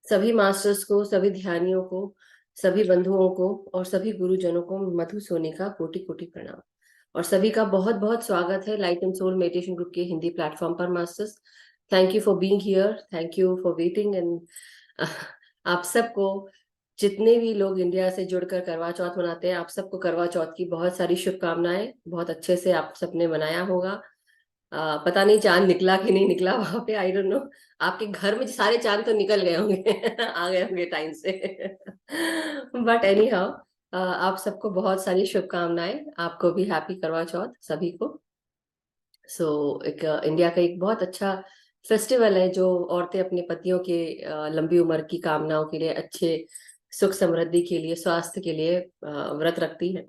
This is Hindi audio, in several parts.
सभी मास्टर्स को, सभी ध्यानियों को, सभी बंधुओं को और सभी गुरुजनों को मधु सोनी का कोटि कोटि प्रणाम। और सभी का बहुत बहुत स्वागत है light and soul meditation group के हिंदी प्लेटफॉर्म पर। Masters, thank you for being here, thank you for waiting. And आप सबको, जितने भी लोग इंडिया से जुड़कर करवा चौथ मनाते हैं, आप सबको करवा चौथ की बहुत सारी शुभकामनाएं। बहुत अच्छे से आप सबने मनाया होगा। पता नहीं चांद निकला कि नहीं निकला वहां पे, आई डोंट नो। आपके घर में सारे चांद तो निकल गए होंगे आ गए होंगे टाइम से बट एनी हाउ, आप सबको बहुत सारी शुभकामनाएं। आपको भी हैप्पी करवा चौथ सभी को। एक इंडिया का एक बहुत अच्छा फेस्टिवल है जो औरतें अपने पतियों के लंबी उम्र की कामनाओं के लिए, अच्छे सुख समृद्धि के लिए, स्वास्थ्य के लिए व्रत रखती है।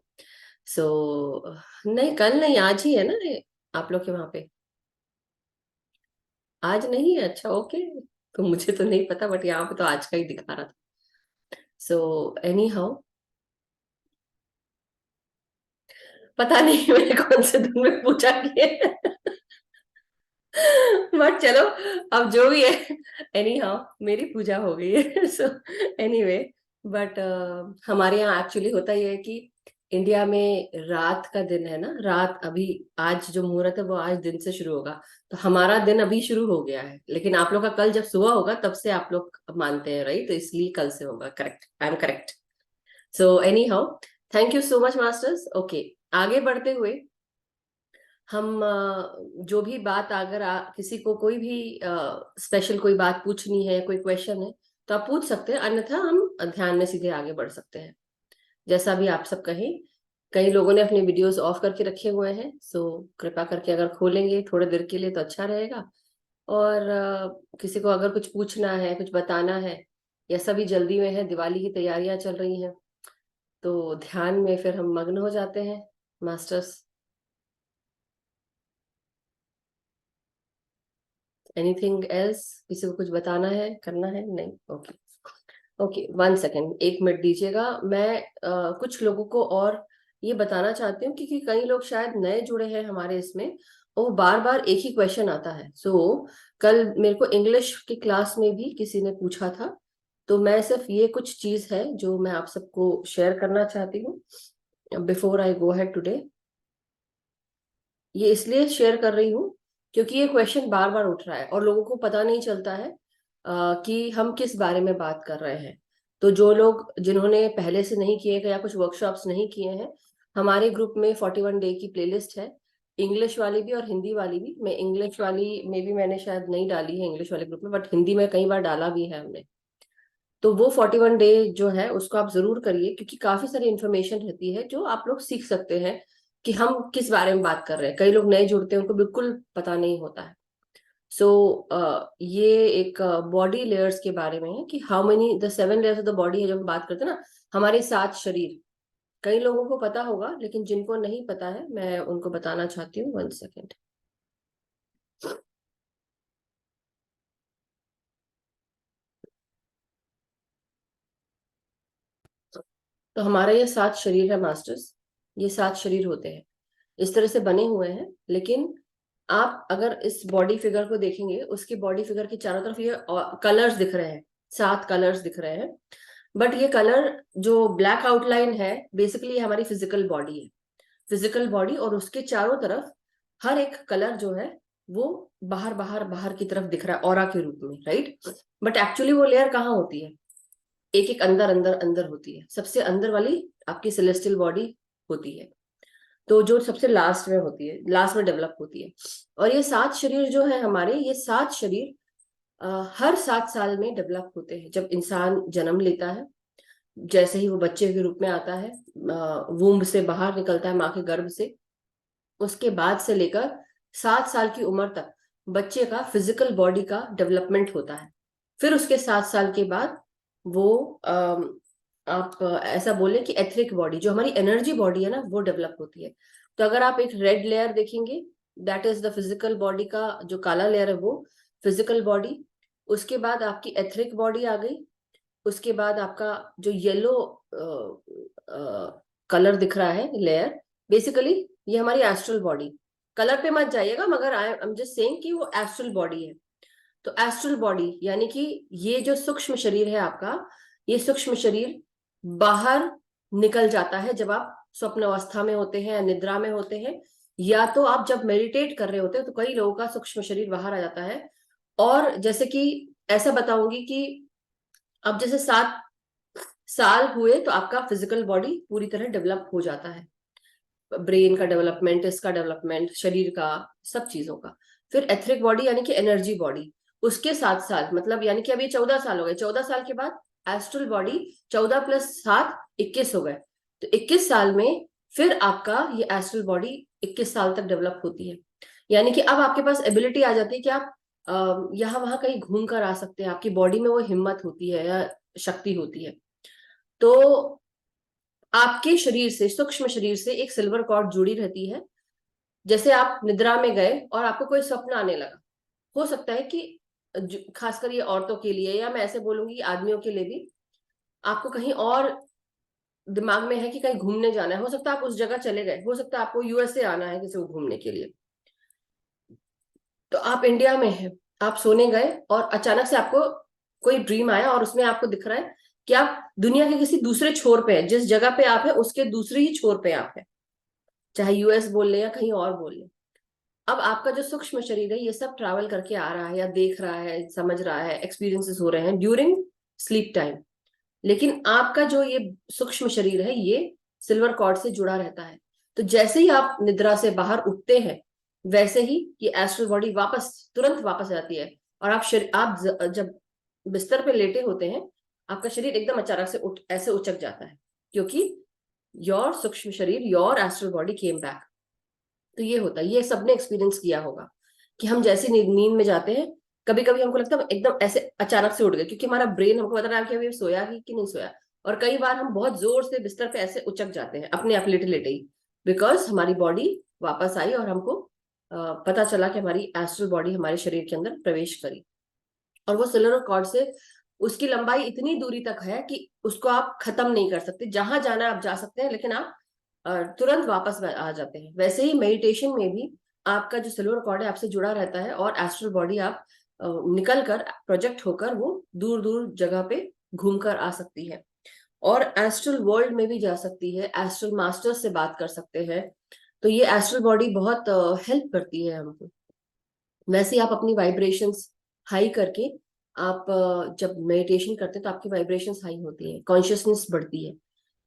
नहीं, कल नहीं, आज ही है ना ये, आप लोग के वहां पे आज नहीं है? अच्छा, ओके। तो मुझे तो नहीं पता, बट यहाँ पे तो आज का ही दिखा रहा था। एनी हाउ, पता नहीं मैंने कौन से दिन में पूछा किए बट चलो, अब जो भी है, एनी हाउ मेरी पूजा हो गई है एनीवे, बट हमारे यहाँ एक्चुअली होता ही है कि इंडिया में रात का दिन है ना, रात अभी, आज जो मुहूर्त है वो आज दिन से शुरू होगा। तो हमारा दिन अभी शुरू हो गया है, लेकिन आप लोग का कल जब सुबह होगा तब से आप लोग मानते हैं, राइट? तो इसलिए कल से होगा। Correct, I am correct. Any how, thank you so much masters. Okay, आगे बढ़ते हुए हम जो भी बात, अगर किसी को कोई भी स्पेशल कोई बात पूछनी है, कोई क्वेश्चन है, तो आप पूछ सकते हैं, अन्यथा हम ध्यान में सीधे आगे बढ़ सकते हैं, जैसा भी आप सब कहें। कई लोगों ने अपने वीडियोस ऑफ करके रखे हुए हैं, कृपा करके अगर खोलेंगे थोड़ी देर के लिए तो अच्छा रहेगा। और किसी को अगर कुछ पूछना है, कुछ बताना है, या सभी जल्दी में है, दिवाली की तैयारियां चल रही हैं, तो ध्यान में फिर हम मग्न हो जाते हैं मास्टर्स। Anything else? किसी को कुछ बताना है, करना है? नहीं? ओके, ओके, 1 सेकेंड, 1 मिनट दीजिएगा। मैं कुछ लोगों को और ये बताना चाहती हूँ, क्योंकि कई लोग शायद नए जुड़े हैं हमारे इसमें, और बार बार एक ही क्वेश्चन आता है। कल मेरे को इंग्लिश की क्लास में भी किसी ने पूछा था, तो मैं सिर्फ ये कुछ चीज है जो मैं आप सबको शेयर करना चाहती हूँ before I go head today. ये इसलिए शेयर कर रही हूँ क्योंकि ये क्वेश्चन बार बार उठ रहा है और लोगों को पता नहीं चलता है कि हम किस बारे में बात कर रहे हैं। तो जो लोग, जिन्होंने पहले से नहीं किए या कुछ वर्कशॉप्स नहीं किए हैं, हमारे ग्रुप में 41 डे की प्लेलिस्ट है, इंग्लिश वाली भी और हिंदी वाली भी। मैं इंग्लिश वाली में भी मैंने शायद नहीं डाली है इंग्लिश वाले ग्रुप में, बट हिंदी में कई बार डाला भी है हमने। तो वो 41 डे जो है उसको आप जरूर करिए, क्योंकि काफी सारी इंफॉर्मेशन रहती है जो आप लोग सीख सकते हैं कि हम किस बारे में बात कर रहे हैं। कई लोग नए जुड़ते हैं, उनको बिल्कुल पता नहीं होता है। ये एक बॉडी लेयर्स के बारे में है कि how many the 7 layers of the body है, जब हम बात करते हैं ना, हमारे 7 शरीर। कई लोगों को पता होगा, लेकिन जिनको नहीं पता है मैं उनको बताना चाहती हूँ। 1 सेकेंड। तो हमारा ये 7 शरीर है मास्टर्स, ये 7 शरीर होते हैं, इस तरह से बने हुए हैं। लेकिन आप अगर इस बॉडी फिगर को देखेंगे, उसके बॉडी फिगर के चारों तरफ ये कलर्स दिख रहे हैं, 7 कलर्स दिख रहे हैं। बट ये कलर जो ब्लैक आउटलाइन है, बेसिकली हमारी फिजिकल बॉडी है। फिजिकल बॉडी और उसके चारों तरफ हर एक कलर जो है वो बाहर बाहर बाहर की तरफ दिख रहा है ऑरा के रूप में, राइट? बट एक्चुअली वो लेयर कहाँ होती है? एक एक अंदर अंदर अंदर होती है। सबसे अंदर वाली आपकी सेलेस्टियल बॉडी होती है, तो जो सबसे लास्ट में होती है, लास्ट में डेवलप होती है। और ये 7 शरीर जो है हमारे, ये 7 शरीर हर 7 साल में डेवलप होते हैं। जब इंसान जन्म लेता है, जैसे ही वो बच्चे के रूप में आता है, वूम्ब से बाहर निकलता है, माँ के गर्भ से, उसके बाद से लेकर 7 साल की उम्र तक बच्चे का फिजिकल बॉडी का डेवलपमेंट होता है। फिर उसके 7 साल के बाद वो आप ऐसा बोले कि एथरिक बॉडी, जो हमारी एनर्जी बॉडी है ना, वो डेवलप होती है। तो अगर आप एक रेड लेयर देखेंगे, that is the physical body का जो काला लेयर है, वो फिजिकल बॉडी। उसके बाद आपकी एथरिक बॉडी आ गई। उसके बाद आपका जो येलो कलर दिख रहा है लेयर, बेसिकली ये हमारी एस्ट्रल बॉडी। कलर पे मत जाइएगा, मगर आई एम जस्ट सेइंग कि वो एस्ट्रल बॉडी है। तो एस्ट्रल बॉडी यानी कि ये जो सूक्ष्म शरीर है आपका, ये सूक्ष्म शरीर बाहर निकल जाता है जब आप स्वप्न अवस्था में होते हैं या निद्रा में होते हैं, या तो आप जब मेडिटेट कर रहे होते हैं तो कई लोगों का सूक्ष्म शरीर बाहर आ जाता है। और जैसे कि ऐसा बताऊंगी कि अब जैसे 7 साल हुए तो आपका फिजिकल बॉडी पूरी तरह डेवलप हो जाता है, ब्रेन का डेवलपमेंट, इसका डेवलपमेंट, शरीर का, सब चीजों का। फिर एथरिक बॉडी यानी कि एनर्जी बॉडी, उसके 7 साल, मतलब यानी कि अभी 14 साल हो गए, 14 साल के बाद एस्ट्रल बॉडी, 14 + 7 21 हो गए, तो 21 साल में फिर आपका ये एस्ट्रल बॉडी 21 साल तक डेवलप होती है। यानी कि अब आपके पास एबिलिटी आ जाती है कि आप यहाँ वहां कहीं घूम कर आ सकते हैं, आपकी बॉडी में वो हिम्मत होती है या शक्ति होती है। तो आपके शरीर से, सूक्ष्म शरीर से एक सिल्वर कॉर्ड जुड़ी रहती है। जैसे आप निद्रा में गए और आपको कोई स्वप्न आने लगा, हो सकता है कि खासकर ये औरतों के लिए, या मैं ऐसे बोलूंगी आदमियों के लिए भी, आपको कहीं और दिमाग में है कि कहीं घूमने जाना है, हो सकता है आप उस जगह चले गए, हो सकता है आपको यूएसए आना है किसी को घूमने के लिए, तो आप इंडिया में हैं, आप सोने गए और अचानक से आपको कोई ड्रीम आया और उसमें आपको दिख रहा है कि आप दुनिया के किसी दूसरे छोर पे हैं, जिस जगह पे आप है उसके दूसरे ही छोर पे आप है, चाहे यूएस बोल ले या कहीं और बोल ले। अब आपका जो सूक्ष्म शरीर है ये सब ट्रैवल करके आ रहा है या देख रहा है, समझ रहा है, एक्सपीरियंसेस हो रहे हैं ड्यूरिंग स्लीप टाइम, लेकिन आपका जो ये सूक्ष्म शरीर है ये सिल्वर कॉर्ड से जुड़ा रहता है। तो जैसे ही आप निद्रा से बाहर उठते हैं वैसे ही ये एस्ट्रल बॉडी वापस, तुरंत वापस जाती है, और जब बिस्तर पे लेटे होते हैं आपका शरीर एकदम अचानक से ऐसे उचक जाता है, क्योंकि योर सूक्ष्म शरीर, your astral body came back. तो ये होता है, ये सबने एक्सपीरियंस किया होगा कि हम जैसे नींद में जाते हैं, कभी कभी हमको लगता है एकदम ऐसे अचानक से उठ गए, क्योंकि हमारा ब्रेन हमको बता रहा है कि अभी सोया ही कि नहीं सोया। और कई बार हम बहुत जोर से बिस्तर पे ऐसे उचक जाते हैं अपने आप लेटे लेटे ही, बिकॉज हमारी बॉडी वापस आई और हमको पता चला कि हमारी एस्ट्रल बॉडी हमारे शरीर के अंदर प्रवेश करी। और वो सिल्वर कॉर्ड से उसकी लंबाई इतनी दूरी तक है कि उसको आप खत्म नहीं कर सकते, जहां जाना है आप जा सकते हैं, लेकिन आप तुरंत वापस आ जाते हैं। वैसे ही मेडिटेशन में भी आपका जो सिल्वर कॉर्ड है आपसे जुड़ा रहता है, और एस्ट्रल बॉडी आप निकल कर, प्रोजेक्ट होकर वो दूर दूर जगह पे घूम कर आ सकती है, और एस्ट्रल वर्ल्ड में भी जा सकती है, एस्ट्रल मास्टर से बात कर सकते हैं। तो ये एस्ट्रल बॉडी बहुत हेल्प करती है हमको। वैसे ही आप अपनी वाइब्रेशंस हाई करके, आप जब मेडिटेशन करते हैं तो आपकी वाइब्रेशंस हाई होती है, कॉन्शियसनेस बढ़ती है,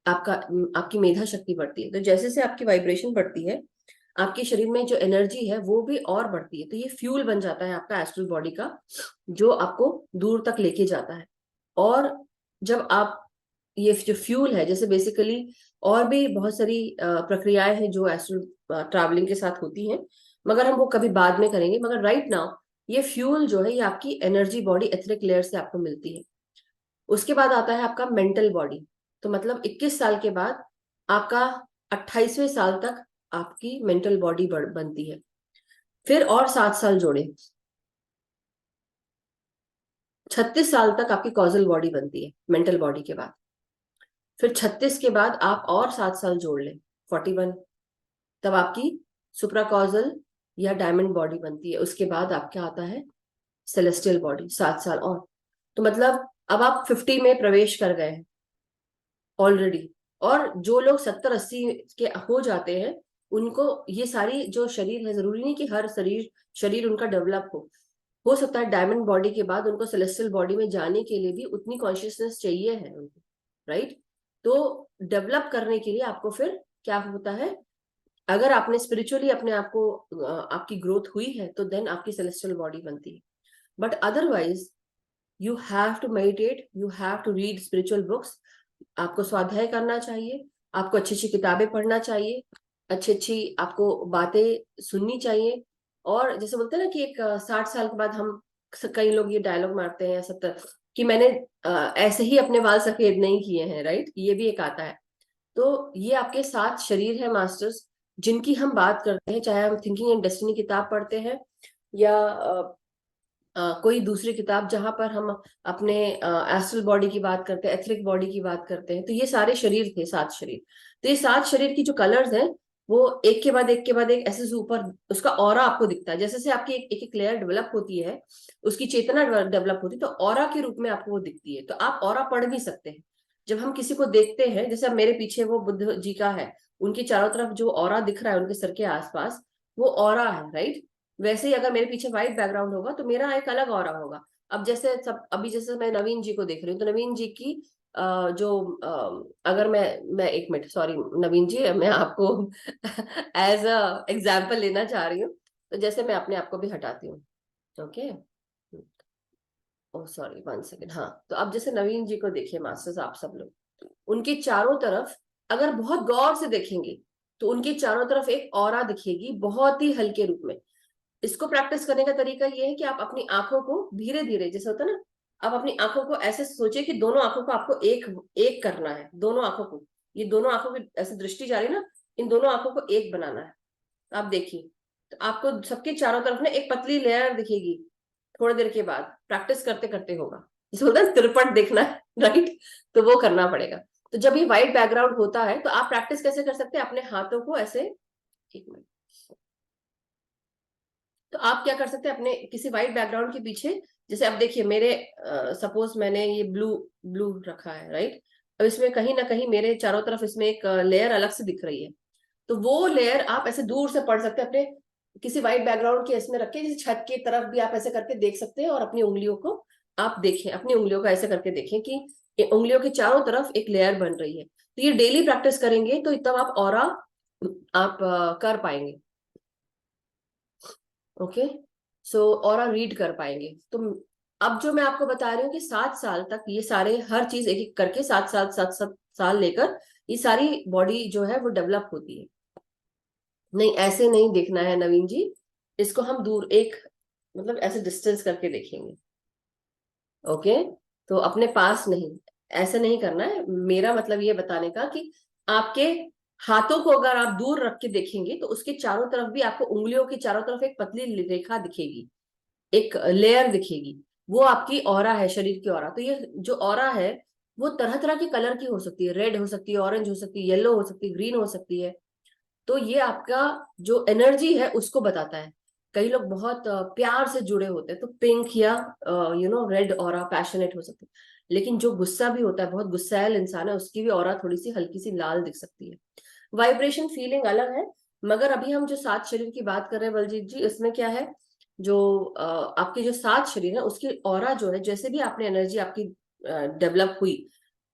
आपका आपकी मेधा शक्ति बढ़ती है। तो जैसे से आपकी वाइब्रेशन बढ़ती है आपके शरीर में जो एनर्जी है वो भी और बढ़ती है, तो ये फ्यूल बन जाता है आपका एस्ट्रल बॉडी का, जो आपको दूर तक लेके जाता है। और जब आप, ये जो फ्यूल है, जैसे बेसिकली और भी बहुत सारी प्रक्रियाएं हैं जो एस्ट्रल ट्रैवलिंग के साथ होती हैं, मगर हम वो कभी बाद में करेंगे। मगर राइट नाउ ये फ्यूल जो है ये आपकी एनर्जी बॉडी एथरिक लेयर से आपको मिलती है। उसके बाद आता है आपका मेंटल बॉडी। तो मतलब 21 साल के बाद आपका 28वें साल तक आपकी मेंटल बॉडी बनती है। फिर और 7 साल जोड़े, 36 साल तक आपकी कॉजल बॉडी बनती है मेंटल बॉडी के बाद। फिर 36 के बाद आप और 7 साल जोड़ लें, 41, तब आपकी सुप्रा कॉजल या डायमंड बॉडी बनती है। उसके बाद आपका आता है सेलेस्टियल बॉडी, 7 साल और। तो मतलब अब आप 50 में प्रवेश कर गए हैं ऑलरेडी। और जो लोग 70-80 के हो जाते हैं उनको ये सारी जो शरीर है, जरूरी नहीं कि हर शरीर उनका डेवलप हो सकता है डायमंड बॉडी के बाद उनको सेलेस्टियल बॉडी में जाने के लिए भी उतनी कॉन्शियसनेस चाहिए है उनको, राइट। तो डेवलप करने के लिए आपको फिर क्या होता है, अगर आपने स्पिरिचुअली अपने आप को, आपकी ग्रोथ हुई है तो देन आपकी सेलेस्टियल बॉडी बनती है। But otherwise you have to meditate, you have to read spiritual books, आपको स्वाध्याय करना चाहिए, आपको अच्छी अच्छी किताबें पढ़ना चाहिए, अच्छी अच्छी आपको बातें सुननी चाहिए। और जैसे बोलते हैं ना कि एक 60 साल के बाद हम, कई लोग ये डायलॉग मारते हैं 70 कि मैंने ऐसे ही अपने बाल सफेद नहीं किए हैं, राइट, ये भी एक आता है। तो ये आपके 7 शरीर है मास्टर्स, जिनकी हम बात करते हैं, चाहे हम थिंकिंग एंड डेस्टिनी किताब पढ़ते हैं या कोई दूसरी किताब जहां पर हम अपने एस्ट्रल बॉडी की बात करते हैं, एथरिक बॉडी की बात करते हैं, तो ये सारे शरीर थे, 7 शरीर। तो ये 7 शरीर की जो कलर्स हैं वो एक के बाद एक के बाद एक ऐसे से ऊपर उसका ऑरा आपको दिखता है। जैसे जैसे आपकी एक एक लेयर डेवलप होती है, उसकी चेतना डेवलप होती है, तो ऑरा के रूप में आपको वो दिखती है। तो आप ऑरा पढ़ भी सकते हैं। जब हम किसी को देखते हैं, जैसे अब मेरे पीछे वो बुद्ध जी का है, उनकी चारों तरफ जो ऑरा दिख रहा है उनके सर के आसपास, वो ऑरा है, राइट। वैसे ही अगर मेरे पीछे व्हाइट बैकग्राउंड होगा तो मेरा एक अलग ऑरा होगा। अब जैसे सब, अभी जैसे मैं नवीन जी को देख रही हूँ, तो नवीन जी की अगर मैं एक मिनट, सॉरी नवीन जी, मैं आपको एज अ एग्जाम्पल लेना चाह रही हूँ। तो जैसे मैं अपने आप को भी हटाती हूँ, ओके। ओ सॉरी, 1 सेकेंड। हाँ, तो अब जैसे नवीन जी को देखिए मास्टर्स, आप सब लोग उनके चारों तरफ अगर बहुत गौर से देखेंगे तो उनके चारों तरफ एक ऑरा दिखेगी, बहुत ही हल्के रूप में। इसको प्रैक्टिस करने का तरीका ये है कि आप अपनी आंखों को धीरे धीरे, जैसे होता है ना, आप अपनी आंखों को ऐसे सोचिए कि दोनों आंखों को आपको एक एक करना है। दोनों आंखों को, ये दोनों आंखों की ऐसे दृष्टि जा रही है ना, इन दोनों आंखों को एक बनाना है। तो आप देखिए, तो आपको सबके चारों तरफ ना एक पतली लेयर दिखेगी। थोड़ी देर के बाद प्रैक्टिस करते करते होगा, जिसे बोलते हैं तिरपट देखना है, राइट। तो वो करना पड़ेगा। तो जब ये व्हाइट बैकग्राउंड होता है तो आप प्रैक्टिस कैसे कर सकते हैं, अपने हाथों को ऐसे, एक मिनट, तो आप क्या कर सकते हैं अपने किसी व्हाइट बैकग्राउंड के पीछे, जैसे अब देखिए मेरे, सपोज मैंने ये ब्लू ब्लू रखा है, राइट। अब इसमें कहीं ना कहीं मेरे चारों तरफ इसमें एक लेयर अलग से दिख रही है। तो वो लेयर आप ऐसे दूर से पढ़ सकते हैं, अपने किसी व्हाइट बैकग्राउंड के इसमें रख के, जैसे छत की तरफ भी आप ऐसे करके देख सकते हैं, और अपनी उंगलियों को आप देखें, अपनी उंगलियों को ऐसे करके देखें कि ये उंगलियों के चारों तरफ एक लेयर बन रही है। तो ये डेली प्रैक्टिस करेंगे तो तब आप ऑरा आप कर पाएंगे, ओके। सो ऑरा रीड कर पाएंगे। तो अब जो मैं आपको बता रही हूँ कि 7 साल तक ये सारे हर चीज एक एक करके 7 साल 7 7 साल लेकर ये सारी बॉडी जो है वो डेवलप होती है। नहीं, ऐसे नहीं देखना है नवीन जी, इसको हम दूर एक, मतलब ऐसे डिस्टेंस करके देखेंगे, ओके। तो अपने पास नहीं, ऐसे नहीं करना है। मेरा मतलब ये बताने का कि आपके हाथों को अगर आप दूर रख के देखेंगे तो उसके चारों तरफ भी आपको उंगलियों के चारों तरफ एक पतली रेखा दिखेगी, एक लेयर दिखेगी। वो आपकी ऑरा है, शरीर की ऑरा। तो ये जो ऑरा है वो तरह तरह के कलर की हो सकती है, रेड हो सकती है, ऑरेंज हो सकती है, येलो हो सकती है, ग्रीन हो सकती है। तो ये आपका जो एनर्जी है उसको बताता है। कई लोग बहुत प्यार से जुड़े होते हैं तो पिंक या रेड ऑरा पैशनेट हो सकते हैं। लेकिन जो गुस्सा भी होता है, बहुत गुस्सैल इंसान है, उसकी भी ऑरा थोड़ी सी हल्की सी लाल दिख सकती है। वाइब्रेशन फीलिंग अलग है। मगर अभी हम जो 7 शरीर की बात कर रहे हैं बलजीत जी, इसमें क्या है, जो आपके जो 7 शरीर है उसकी ऑरा जो है, जैसे भी आपने एनर्जी आपकी डेवलप हुई,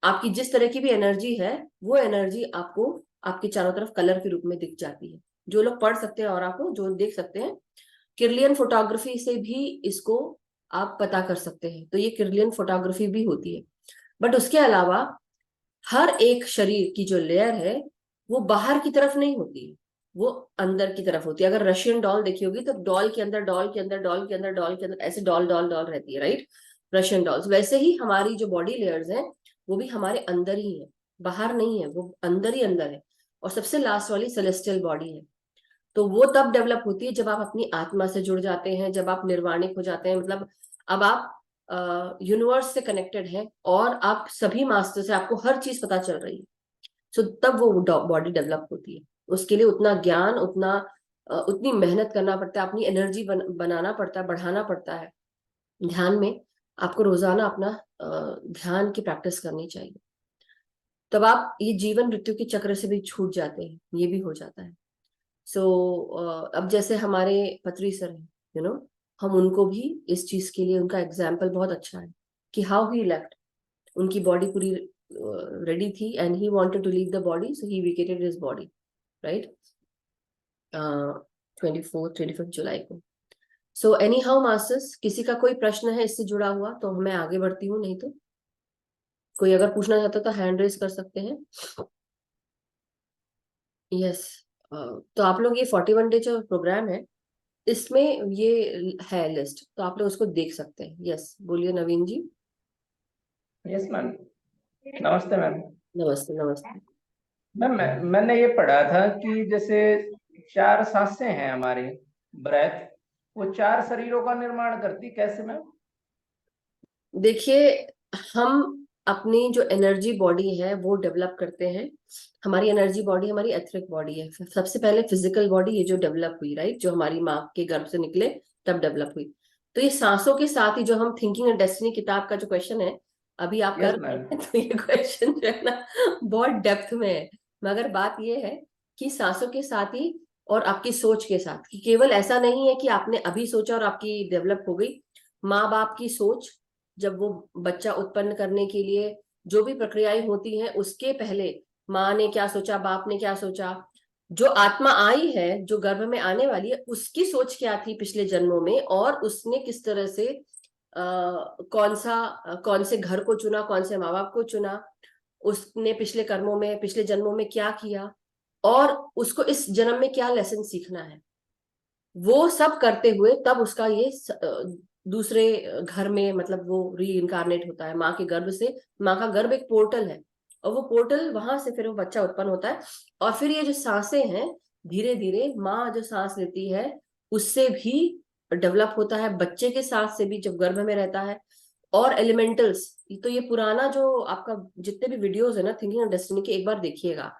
आपकी जिस तरह की भी एनर्जी है, वो एनर्जी आपको आपके चारों तरफ कलर के रूप में दिख जाती है। जो लोग पढ़ सकते हैं और आपको जो देख सकते हैं, किरलियन फोटोग्राफी से भी इसको आप पता कर सकते हैं। तो ये किरलियन फोटोग्राफी भी होती है। बट उसके अलावा हर एक शरीर की जो लेयर है वो बाहर की तरफ नहीं होती है, वो अंदर की तरफ होती है। अगर रशियन डॉल देखी होगी तो डॉल के अंदर, डॉल के अंदर, डॉल के अंदर, डॉल के अंदर, ऐसे डॉल डॉल डॉल रहती है, राइट। रशियन डॉल्स, वैसे ही हमारी जो बॉडी लेयर्स हैं वो भी हमारे अंदर ही है, बाहर नहीं है, वो अंदर ही अंदर है। और सबसे लास्ट वाली सेलेस्टियल बॉडी है। तो वो तब डेवलप होती है जब आप अपनी आत्मा से जुड़ जाते हैं, जब आप निर्वाणिक हो जाते हैं, मतलब अब आप यूनिवर्स से कनेक्टेड हैं और आप सभी मास्टर से आपको हर चीज पता चल रही है। सो तब वो बॉडी डेवलप होती है। उसके लिए उतना ज्ञान, उतनी मेहनत करना पड़ता है, अपनी एनर्जी बनाना पड़ता है, बढ़ाना पड़ता है। ध्यान में आपको रोजाना अपना ध्यान की प्रैक्टिस करनी चाहिए। तब आप ये जीवन मृत्यु के चक्र से भी छूट जाते हैं, ये भी हो जाता है। सो अब जैसे हमारे पत्री सर हैं, हम उनको भी इस चीज के लिए, उनका एग्जाम्पल बहुत अच्छा है कि हाउ ही लेफ्ट, उनकी बॉडी पूरी रेडी थी and he wanted to leave the body, so he vacated his body, right. 24 25 जुलाई को। सो एनी हाउ मास्टर्स, किसी का कोई प्रश्न है इससे जुड़ा हुआ तो मैं आगे बढ़ती हूँ, नहीं तो कोई अगर पूछना चाहता तो हैंड रेज कर सकते हैं। यस। तो आप लोग ये 41 डे जो प्रोग्राम है, इसमें ये है लिस्ट, तो आप लोग उसको देख सकते हैं। यस, बोलिए नवीन जी। यस मैम, नमस्ते मैम। नमस्ते नमस्ते। मैम मैंने ये पढ़ा था कि जैसे 4 सांसें हैं हमारी ब्रेथ, वो 4 शरीरों का निर्माण करती, कैसे मैम? देखिए, हम अपनी जो एनर्जी बॉडी है वो डेवलप करते हैं। हमारी एनर्जी बॉडी हमारी एथरिक बॉडी है। सबसे पहले फिजिकल बॉडी ये जो डेवलप हुई, राइट, जो हमारी माँ के गर्भ से निकले तब डेवलप हुई। तो ये सांसों के साथ ही जो हम थिंकिंग एंड डेस्टिनी किताब का जो क्वेश्चन है अभी आप कर यस रहे मैम। हैं, तो ये क्वेश्चन जो है ना बहुत डेप्थ में है। मगर बात ये है कि सांसों के साथ ही और आपकी सोच के साथ, कि केवल ऐसा नहीं है कि आपने अभी सोचा और आपकी डेवलप हो गई। माँ बाप की सोच, जब वो बच्चा उत्पन्न करने के लिए जो भी प्रक्रियाएं होती हैं, उसके पहले माँ ने क्या सोचा, बाप ने क्या सोचा, जो आत्मा आई है जो गर्भ में आने वाली है उसकी सोच क्या थी पिछले जन्मों में, और उसने किस तरह से कौन से घर को चुना, कौन से माँ बाप को चुना, उसने पिछले कर्मों में पिछले जन्मों में क्या किया, और उसको इस जन्म में क्या लेसन सीखना है, वो सब करते हुए तब उसका ये दूसरे घर में, मतलब वो री इनकारनेट होता है माँ के गर्भ से। माँ का गर्भ एक पोर्टल है, और वो पोर्टल वहां से फिर वो बच्चा उत्पन्न होता है। और फिर ये जो सांसें हैं, धीरे धीरे माँ जो सांस लेती है उससे भी डेवलप होता है, बच्चे के सांस से भी जब गर्भ में रहता है। और एलिमेंटल्स, तो ये पुराना जो आपका जितने भी वीडियोस है ना थिंकिंग एंड डेस्टिनी के, एक बार देखिएगा।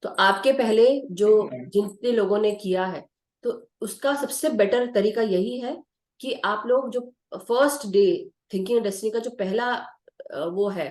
तो आपके पहले जो ठीक मैम। जितने लोगों ने किया है, तो उसका सबसे बेटर तरीका यही है कि आप लोग जो फर्स्ट डे थिंकिंग डेस्टिनी का जो पहला वो है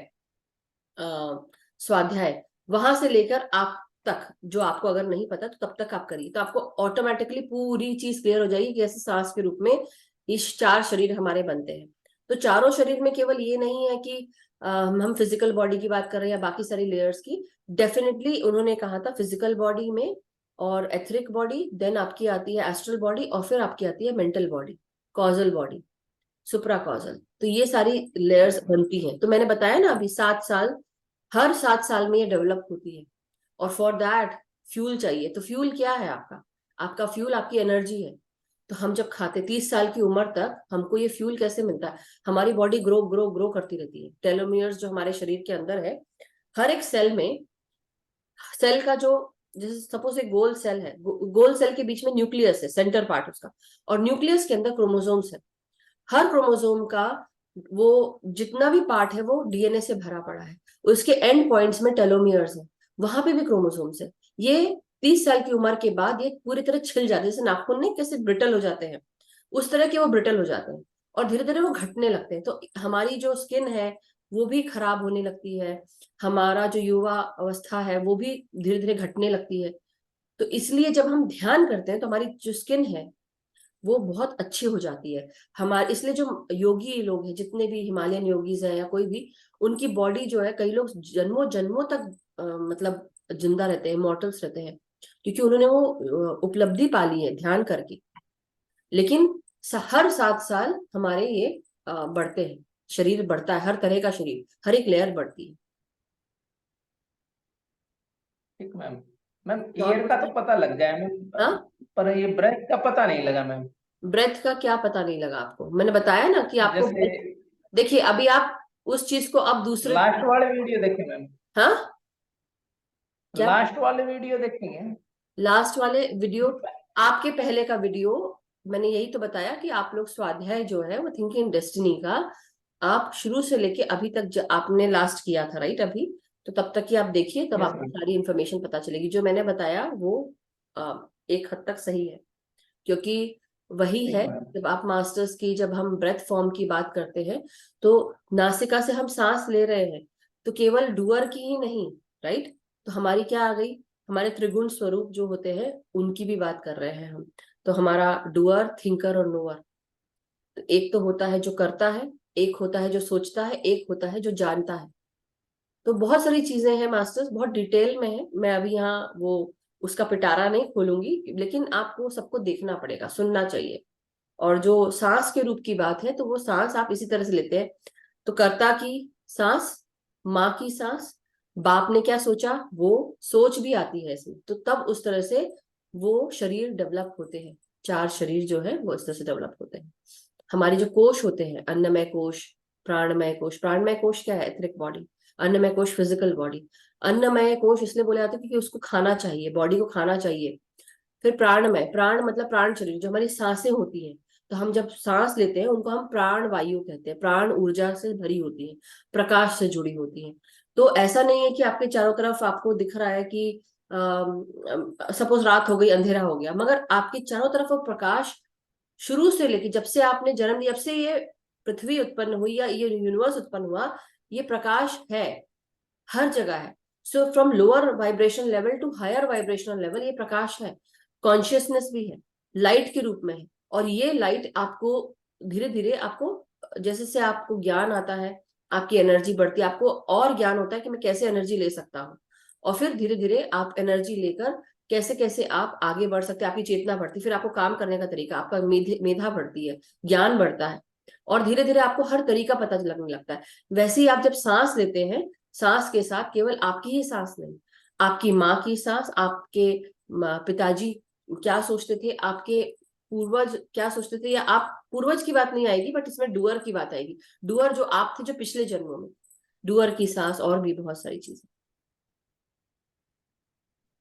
स्वाध्याय, वहां से लेकर आप तक, जो आपको अगर नहीं पता तो तब तक आप करिए, तो आपको ऑटोमेटिकली पूरी चीज क्लियर हो जाएगी कि कैसे सांस के रूप में इस चार शरीर हमारे बनते हैं। तो चारों शरीर में केवल ये नहीं है कि हम फिजिकल बॉडी की बात कर रहे हैं या बाकी सारी लेयर्स की। डेफिनेटली उन्होंने कहा था फिजिकल बॉडी में और एथरिक बॉडी, देन आपकी आती है एस्ट्रल बॉडी, और फिर आपकी आती है मेंटल बॉडी, कॉजल बॉडी, सुप्रा कॉजल। तो ये सारी लेयर्स यस मैम। बनती हैं। तो मैंने बताया ना अभी 7 साल, हर 7 साल में ये डेवलप होती है। और फॉर दैट फ्यूल चाहिए। तो फ्यूल क्या है आपका? आपका फ्यूल आपकी एनर्जी है। तो हम जब खाते 30 साल की उम्र तक हमको ये फ्यूल कैसे मिलता है? हमारी बॉडी ग्रो ग्रो ग्रो करती रहती है। टेलोमियर्स जो हमारे शरीर के अंदर है, हर एक सेल में, सेल का जो, जैसे सपोज एक गोल सेल है, गोल सेल के बीच में न्यूक्लियस है, सेंटर पार्ट उसका, और न्यूक्लियस के अंदर क्रोमोसोम्स है। हर क्रोमोसोम का वो जितना भी पार्ट है वो डीएनए से भरा पड़ा है। उसके एंड पॉइंट्स में टेलोमियर्स है, वहां पे भी क्रोमोसोम्स है। ये 30 साल की उम्र के बाद ये पूरी तरह छिल जाते हैं, जैसे नाखून नहीं कैसे ब्रिटल हो जाते हैं, उस तरह के वो ब्रिटल हो जाते हैं, और धीरे धीरे वो घटने लगते हैं। तो हमारी जो स्किन है वो भी खराब होने लगती है, हमारा जो युवा अवस्था है वो भी धीरे धीरे घटने लगती है। तो इसलिए जब हम ध्यान करते हैं तो हमारी जो स्किन है वो बहुत अच्छी हो जाती है हमारे। इसलिए जो योगी लोग हैं, जितने भी हिमालयन योगीज हैं या कोई भी, उनकी बॉडी जो है, कई लोग जन्मों जन्मों तक मतलब जिंदा रहते हैं, मॉर्टल्स रहते हैं, क्योंकि उन्होंने वो उपलब्धि पाली है ध्यान करके। लेकिन हर 7 साल हमारे ये बढ़ते हैं, शरीर बढ़ता है, हर तरह का शरीर, हर एक लेयर बढ़ती है। ठीक मैम। मैम तो और ईयर का तो पूछिए। पता लग गया मैम, हाँ, पर ये ब्रेथ का पता नहीं लगा मैम। ब्रेथ का क्या पता नहीं लगा आपको? मैंने बताया ना कि आपको जैसे breath- देखिए अभी आप उस चीज को अब दूसरे, लास्ट वाले वीडियो देखे मैम, हाँ, क्या? लास्ट वाले वीडियो देखेंगे। लास्ट वाले वीडियो, आपके पहले का वीडियो, मैंने यही तो बताया कि आप लोग स्वाध्याय जो है वो थिंकिंग डेस्टिनी का आप शुरू से लेके अभी तक आपने लास्ट किया था, राइट, अभी। तो तब तक की आप देखिए, तब यस आपको मैम। सारी इंफॉर्मेशन पता चलेगी। जो मैंने बताया वो एक हद तक सही है, क्योंकि वही ठीक है। मैम। जब आप मास्टर्स की, जब हम ब्रेथ फॉर्म की बात करते हैं, तो नासिका से हम सांस ले रहे हैं, तो केवल डुअर की ही नहीं, राइट। तो हमारी क्या आ गई, हमारे त्रिगुण स्वरूप जो होते हैं उनकी भी बात कर रहे हैं हम। तो हमारा डुअर, थिंकर और नोअर, तो एक तो होता है जो करता है, एक होता है जो सोचता है, एक होता है जो जानता है। तो बहुत सारी चीजें हैं मास्टर्स, बहुत डिटेल में है। मैं अभी यहाँ वो उसका पिटारा नहीं खोलूंगी, लेकिन आपको सबको देखना पड़ेगा, सुनना चाहिए। और जो सांस के रूप की बात है, तो वो सांस आप इसी तरह से लेते हैं। तो कर्ता की सांस, माँ की सांस, बाप ने क्या सोचा, वो सोच भी आती है इसमें। तो तब उस तरह से वो शरीर डेवलप होते हैं। चार शरीर जो है वो इस तरह से डेवलप होते हैं। हमारे जो कोश होते हैं, अन्नमय कोश, प्राणमय कोश। प्राणमय कोश क्या है? Etheric body. अन्नमय कोश फिजिकल बॉडी। अन्नमय कोश इसलिए बोले जाते हैं क्योंकि उसको खाना चाहिए, बॉडी को खाना चाहिए। फिर प्राणमय, प्राण मतलब प्राण शरीर, जो हमारी सांसें होती हैं, तो हम जब सांस लेते हैं उनको हम प्राण वायु कहते हैं, प्राण ऊर्जा से भरी होती है, प्रकाश से जुड़ी होती है। तो ऐसा नहीं है कि आपके चारों तरफ आपको दिख रहा है कि सपोज रात हो गई, अंधेरा हो गया, मगर आपके चारों तरफ वो प्रकाश शुरू से लेके जब से आपने जन्म लिया, जब से ये पृथ्वी उत्पन्न हुई या ये यूनिवर्स उत्पन्न हुआ, ये प्रकाश है, हर जगह है। So from lower vibration level to higher vibrational level ये प्रकाश है, कॉन्शियसनेस भी है, लाइट के रूप में है। और ये लाइट आपको धीरे धीरे आपको जैसे से आपको ज्ञान आता है, आपकी एनर्जी बढ़ती है, आपको और ज्ञान होता है कि मैं कैसे एनर्जी ले सकता हूँ, और फिर धीरे धीरे आप एनर्जी लेकर कैसे कैसे आप आगे बढ़ सकते हैं, आपकी चेतना बढ़ती है, फिर आपको काम करने का तरीका, आपका मेधा बढ़ती है, ज्ञान बढ़ता है, और धीरे धीरे आपको हर तरीका पता लगने लगता है। वैसे ही आप जब सांस लेते हैं, सांस के साथ केवल आपकी ही सांस नहीं, आपकी माँ की सांस, आपके पिताजी क्या सोचते थे, आपके पूर्वज क्या सोचते थे, या आप पूर्वज की बात नहीं आएगी, बट इसमें डूअर की बात आएगी। डूअर जो आप थे, जो पिछले जन्मों में, डूअर की सांस, और भी बहुत सारी चीजें।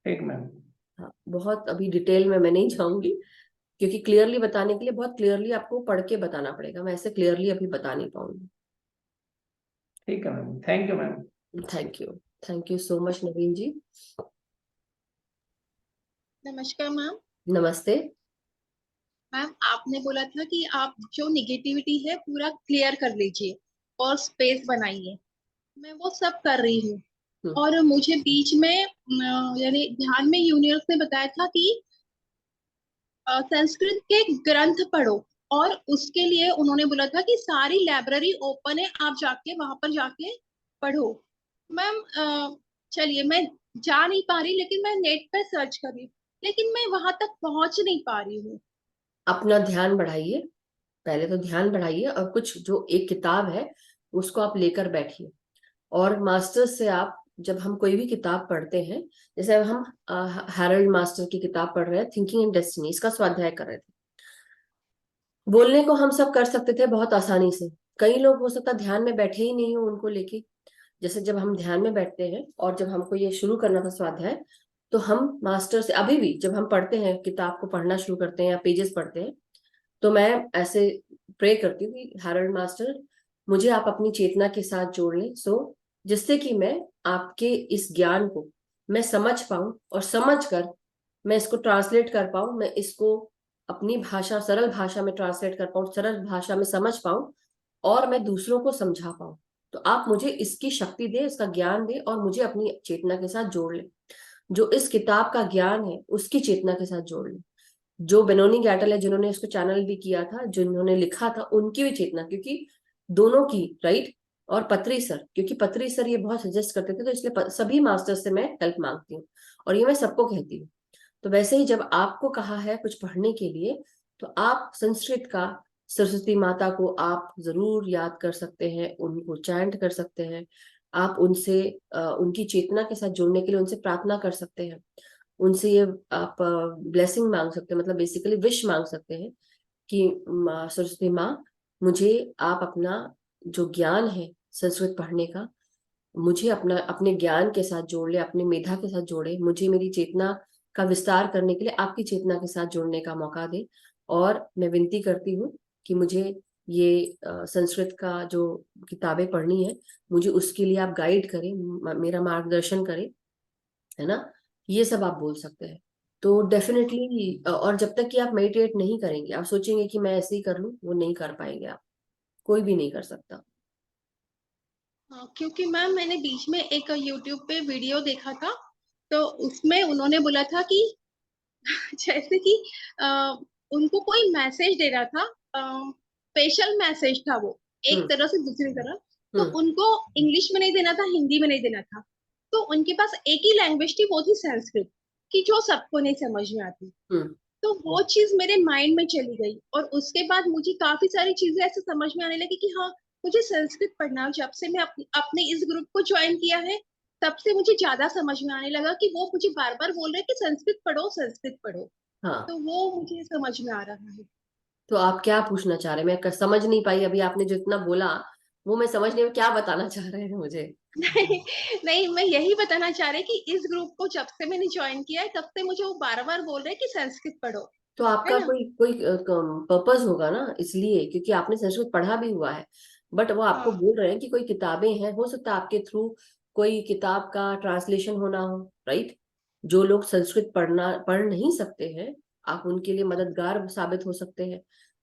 ठीक मैम। हाँ, बहुत अभी डिटेल में मैं नहीं जाऊंगी, क्योंकि क्लियरली बताने के लिए बहुत क्लियरली आपको पढ़ के बताना पड़ेगा, मैं ऐसे क्लियरली अभी बता नहीं पाऊंगी। ठीक है ma'am, thank you ma'am. Thank you, thank you so much Naveen ji. नमस्कार मैम। नमस्ते। मैम आपने बोला था कि आप जो निगेटिविटी है पूरा क्लियर कर लीजिए और स्पेस बनाइए। मैं वो सब कर रही हूँ। हम्म, और मुझे बीच में यानी ध्यान में यूनिवर्स ने बताया था कि संस्कृत के ग्रंथ पढ़ो। और उसके लिए उन्होंने बोला था कि सारी लाइब्रेरी ओपन है, आप जाके वहां पर जाके पढ़ो। मैम चलिए, मैं जा नहीं पा रही, लेकिन मैं नेट पे सर्च कर रही हूँ, लेकिन मैं वहां तक पहुंच नहीं पा रही हूँ। अपना ध्यान बढ़ाइए, पहले तो ध्यान बढ़ाइए, और कुछ जो एक किताब है उसको आप लेकर बैठिए। और मास्टर्स से आप, जब हम कोई भी किताब पढ़ते हैं, जैसे अब हम हैरोल्ड मास्टर की किताब पढ़ रहे हैं, थिंकिंग एंड डेस्टिनी, इसका स्वाध्याय कर रहे थे। बोलने को हम सब कर सकते थे बहुत आसानी से, कई लोग हो सकता ध्यान में बैठे ही नहीं हो उनको लेके। जैसे जब हम ध्यान में बैठते हैं और जब हमको ये शुरू करना था स्वाध्याय, तो हम मास्टर से अभी भी जब हम पढ़ते हैं, किताब को पढ़ना शुरू करते हैं या पेजेस पढ़ते हैं, तो मैं ऐसे प्रे करती हूँ कि हैरोल्ड मास्टर, मुझे आप अपनी चेतना के साथ जोड़ लें, सो जिससे कि मैं आपके इस ज्ञान को मैं समझ पाऊं, और समझ कर मैं इसको ट्रांसलेट कर पाऊं, मैं इसको अपनी भाषा, सरल भाषा में ट्रांसलेट कर पाऊं, सरल भाषा में समझ पाऊं, और मैं दूसरों को समझा पाऊं। तो आप मुझे इसकी शक्ति दे, इसका ज्ञान दे, और मुझे अपनी चेतना के साथ जोड़ ले, जो इस किताब का ज्ञान है उसकी चेतना के साथ जोड़ ले। जो बेनोनी गैटल है, जिन्होंने इसको चैनल भी किया था, जिन्होंने लिखा था, उनकी भी चेतना, क्योंकि दोनों की, राइट। और पत्री सर, क्योंकि पत्री सर ये बहुत सजेस्ट करते थे, तो इसलिए सभी मास्टर से मैं हेल्प मांगती हूँ, और ये मैं सबको कहती हूँ। तो वैसे ही जब आपको कहा है कुछ पढ़ने के लिए, तो आप संस्कृत का, सरस्वती माता को आप जरूर याद कर सकते हैं, उनको चैंट कर सकते हैं, आप उनसे उनकी चेतना के साथ जुड़ने के लिए उनसे प्रार्थना कर सकते हैं, उनसे ये आप ब्लेसिंग मांग सकते हैं, मतलब बेसिकली विश मांग सकते हैं कि सरस्वती माँ, मुझे आप अपना जो ज्ञान है संस्कृत पढ़ने का, मुझे अपना अपने ज्ञान के साथ जोड़ ले, अपने मेधा के साथ जोड़े, मुझे मेरी चेतना का विस्तार करने के लिए आपकी चेतना के साथ जोड़ने का मौका दे। और मैं विनती करती हूँ कि मुझे ये संस्कृत का जो किताबें पढ़नी है, मुझे उसके लिए आप गाइड करें, मेरा मार्गदर्शन करें, है ना। ये सब आप बोल सकते हैं। तो डेफिनेटली, और जब तक कि आप मेडिटेट नहीं करेंगे, आप सोचेंगे कि मैं ऐसे ही कर लूं, वो नहीं कर पाएंगे आप, कोई भी नहीं कर सकता। हाँ, क्योंकि मैम मैंने बीच में एक यूट्यूब पे वीडियो देखा था, तो उसमें उन्होंने बोला था कि जैसे कि अ, उनको कोई मैसेज दे रहा था, स्पेशल मैसेज था वो, एक हम्म। तरह से दूसरी तरह। तो हम्म। उनको इंग्लिश में नहीं देना था, हिंदी में नहीं देना था। तो उनके पास एक ही लैंग्वेज थी, वो थी संस्कृत, कि जो सबको नहीं समझ में आती। हम्म। तो वो चीज मेरे माइंड में चली गई, और उसके बाद मुझे काफी सारी चीजें ऐसे समझ में आने लगी कि हाँ, मुझे संस्कृत पढ़ना। जब से मैं अपने इस ग्रुप को ज्वाइन किया है, तब से मुझे ज्यादा समझ में आने लगा कि वो मुझे बार बार बोल रहे हैं कि संस्कृत पढ़ो, संस्कृत पढ़ो। हाँ, तो वो मुझे समझ में आ रहा है। तो आप क्या पूछना चाह रहे हैं, मैं समझ नहीं पाई अभी, आपने जो इतना बोला वो मैं समझ नहीं, में क्या बताना चाह रहे हैं मुझे। नहीं, नहीं, मैं यही बताना चाह रही कि इस ग्रुप को जब से मैंने ज्वाइन किया है, तब से मुझे वो बार बार बोल रहे हैं कि संस्कृत पढ़ो। तो है आपका ना? कोई कोई पर्पस होगा ना, इसलिए क्योंकि आपने संस्कृत पढ़ा भी हुआ है। बट वो आपको हाँ, बोल रहे हैं कि कोई किताबें हैं, हो सकता है आपके थ्रू कोई किताब का ट्रांसलेशन होना हो, राइट। जो लोग संस्कृत पढ़ नहीं सकते हैं, आप उनके लिए मददगार साबित हो सकते हैं।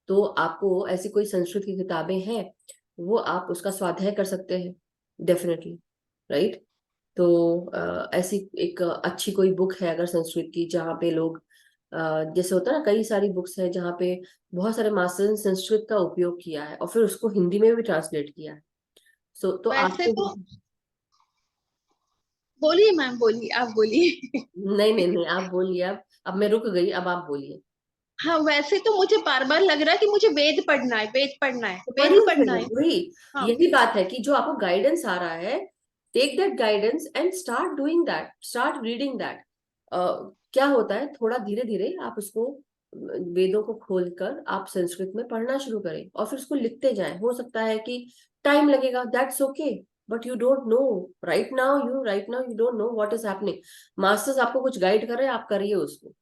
तो आपको ऐसी कोई संस्कृत की किताबें हैं, वो आप उसका स्वाध्याय कर सकते हैं, डेफिनेटली, राइट। तो ऐसी एक अच्छी कोई बुक है अगर संस्कृत की, जहाँ पे लोग जैसे होता है ना, कई सारी बुक्स हैं जहाँ पे बहुत सारे मास्टर्स ने संस्कृत का उपयोग किया है और फिर उसको हिंदी में भी ट्रांसलेट किया है। सो तो वैसे आपको, तो बोलिए मैम, बोलिए, आप बोलिए। नहीं नहीं नहीं, आप बोलिए। अब मैं रुक गई, अब आप बोलिए। हाँ, वैसे तो मुझे बार बार लग रहा है कि मुझे वेद पढ़ना है, वेद पढ़ना है, तो वेद पढ़िए फिर, पढ़ना है। वही, हाँ। यही बात है कि जो आपको गाइडेंस आ रहा है, take that guidance and start doing that, start reading that. क्या होता है, थोड़ा धीरे धीरे आप उसको, वेदों को खोलकर आप संस्कृत में पढ़ना शुरू करें और फिर उसको लिखते जाएं। हो सकता है कि टाइम लगेगा, that's okay, but you don't know right now you don't know what is happening. Masters आपको कुछ गाइड कर रहे हैं, आप करिए उसको,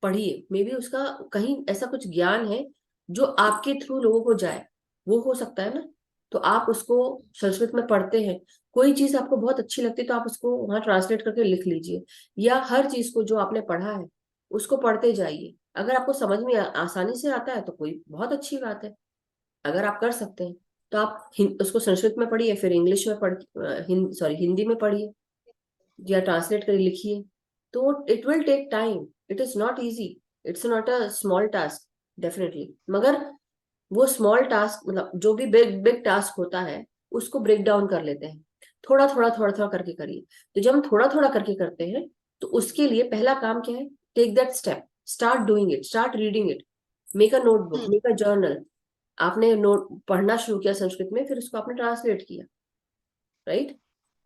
पढ़िए, मे बी उसका कहीं ऐसा कुछ ज्ञान है जो आपके थ्रू लोगों को जाए, वो हो सकता है ना। तो आप उसको संस्कृत में पढ़ते हैं, कोई चीज आपको बहुत अच्छी लगती है तो आप उसको वहां ट्रांसलेट करके लिख लीजिए, या हर चीज को जो आपने पढ़ा है उसको पढ़ते जाइए। अगर आपको समझ में आसानी से आता है तो कोई बहुत अच्छी बात है, अगर आप कर सकते हैं तो आप उसको संस्कृत में पढ़िए, फिर इंग्लिश में हिंदी में पढ़िए, या ट्रांसलेट कर लिखिए। तो it will take time, it is not easy, it's not a small task, definitely. मगर वो स्मॉल टास्क, मतलब जो भी बिग बिग टास्क होता है, उसको ब्रेक डाउन कर लेते हैं, थोड़ा थोड़ा करके करिए। तो जब हम थोड़ा थोड़ा करके करते हैं, तो उसके लिए पहला काम क्या है, take that step, start doing it, start reading it, make a notebook, hmm. Make a journal. आपने नोट पढ़ना शुरू किया संस्कृत में, फिर उसको आपने ट्रांसलेट किया, राइट।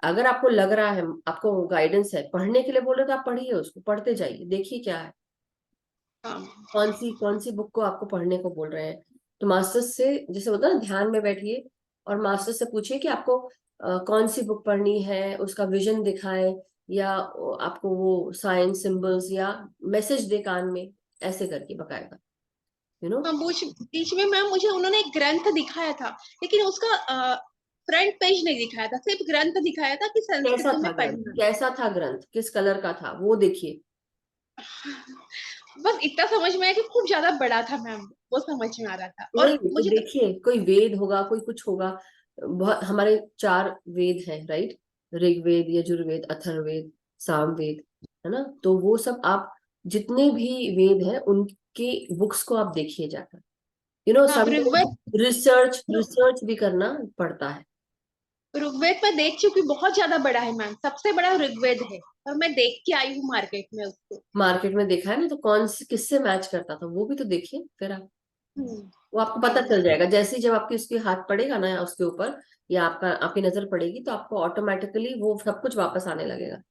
अगर आपको लग रहा है, आपको गाइडेंस है, पढ़ने के लिए बोल रहे तो आप पढ़िए, उसको पढ़ते जाइए, देखिए क्या है, हाँ। कौन सी बुक को आपको पढ़ने को बोल रहे हैं। तो मास्टर्स से, जैसे होता है ना, ध्यान में बैठिए और मास्टर्स से पूछिए कि आपको कौन सी बुक पढ़नी है, उसका विजन दिखाए, या आपको वो साइंस सिंबल्स या मैसेज दे कान में, ऐसे करके बकायदा, यू नो। हाँ, बीच बीच में मैम मुझे उन्होंने एक ग्रंथ दिखाया था, लेकिन उसका फ्रंट पेज नहीं दिखाया था, सिर्फ ग्रंथ दिखाया था कि कैसा संस्कृत था में ग्रंथ, पढ़ना कैसा था ग्रंथ, किस कलर का था, वो देखिए। है। बस इतना समझ में आया कि खूब ज्यादा बड़ा था मैम, वो समझ में आ रहा था। और वही तो मुझे तो देखिए, कोई वेद होगा, कोई कुछ होगा। बहुत, हमारे 4 वेद हैं, राइट। ऋग्वेद, यजुर्वेद, अथर्ववेद, सामवेद, है ना। तो वो सब आप, जितने भी वेद हैं उनके बुक्स को आप देखिए जाकर, यू नो, हाँ, ऋग्वेद, समटाइम्स रिसर्च रिसर्च भी करना पड़ता है। ऋग्वेद मैं देख चुकी हूँ, बहुत ज्यादा बड़ा है मैम, सबसे बड़ा ऋग्वेद है। और मैं देख के आई हूँ मार्केट में उसको। मार्केट में देखा है ना, तो कौन से किससे मैच करता था वो भी तो देखिए फिर आप, हम्म। वो आपको हाँ। पता चल जाएगा। जैसे ही जब आपकी उसके हाथ पड़ेगा ना उसके ऊपर, या आपकी नजर पड़ेगी, तो आपको ऑटोमेटिकली वो सब कुछ वापस आने लगेगा।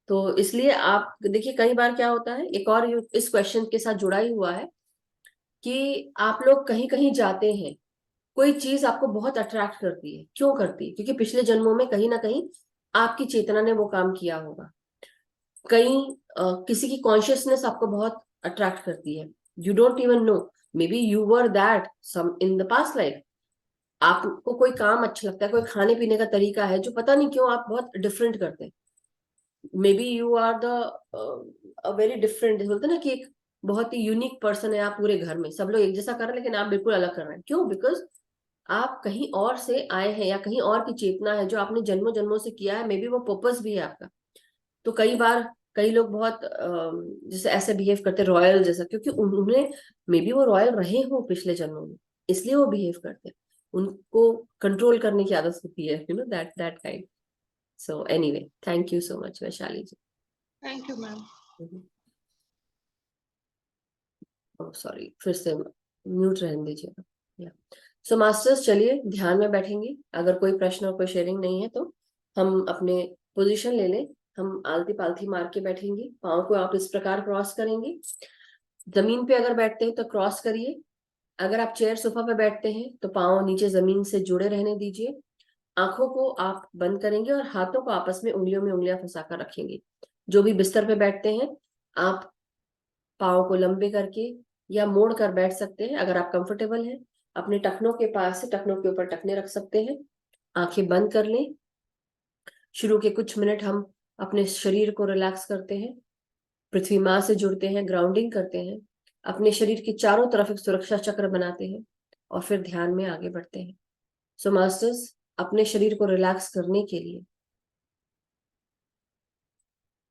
तो इसलिए आप देखिए, कई बार क्या होता है, एक और इस क्वेश्चन के साथ जुड़ा ही हुआ है, कि आप लोग कहीं कहीं जाते हैं, कोई चीज आपको बहुत अट्रैक्ट करती है, क्यों करती है, क्योंकि पिछले जन्मों में कहीं ना कहीं आपकी चेतना ने वो काम किया होगा। कहीं किसी की कॉन्शियसनेस आपको बहुत अट्रैक्ट करती है, you don't even know, maybe you were that some in the past life. आपको कोई काम अच्छा लगता है, कोई खाने पीने का तरीका है जो पता नहीं क्यों आप बहुत डिफरेंट करते हैं। Maybe you are the very different, बोलते हैं ना कि एक बहुत ही यूनिक पर्सन है, आप पूरे घर में सब लोग एक जैसा कर रहे हैं लेकिन आप बिल्कुल अलग कर रहे हैं, क्यों, बिकॉज आप कहीं और से आए हैं, या कहीं और की चेतना है जो आपने जन्मों जन्मों से किया है, मे बी वो पर्पस भी है आपका। तो कई बार कई लोग बहुत जैसे ऐसे बिहेव करते रॉयल जैसा, क्योंकि उन्हें, मे बी वो रॉयल रहे हो पिछले जन्मों में, इसलिए वो बिहेव करते हैं, उनको कंट्रोल करने की आदत होती है, you know, that that kind. So anyway, thank you so much Vaishali thank you ma'am. जी। सॉरी, फिर से म्यूट रहने दीजिएगा, या। सो मास्टर्स, चलिए ध्यान में बैठेंगे, अगर कोई प्रश्न और कोई शेयरिंग नहीं है तो हम अपने पोजीशन ले लें। हम आलती पालथी मार के बैठेंगे, पाँव को आप इस प्रकार क्रॉस करेंगे। जमीन पे अगर बैठते हैं तो क्रॉस करिए, अगर आप चेयर सोफा पे बैठते हैं तो पाँव नीचे जमीन से जुड़े रहने दीजिए। आंखों को आप बंद करेंगे और हाथों को आपस में उंगलियों में उंगलियां फंसाकर रखेंगे। जो भी बिस्तर पे बैठते हैं, आप पाँव को लंबे करके या मोड़ कर बैठ सकते हैं। अगर आप कंफर्टेबल हैं, अपने टखनों के पास से टखनों के ऊपर टखने रख सकते हैं। आंखें बंद कर लें। शुरू के कुछ मिनट हम अपने शरीर को रिलैक्स करते हैं, पृथ्वी माँ से जुड़ते हैं, ग्राउंडिंग करते हैं, अपने शरीर के चारों तरफ एक सुरक्षा चक्र बनाते हैं और फिर ध्यान में आगे बढ़ते हैं। सो मास्टर्स, अपने शरीर को रिलैक्स करने के लिए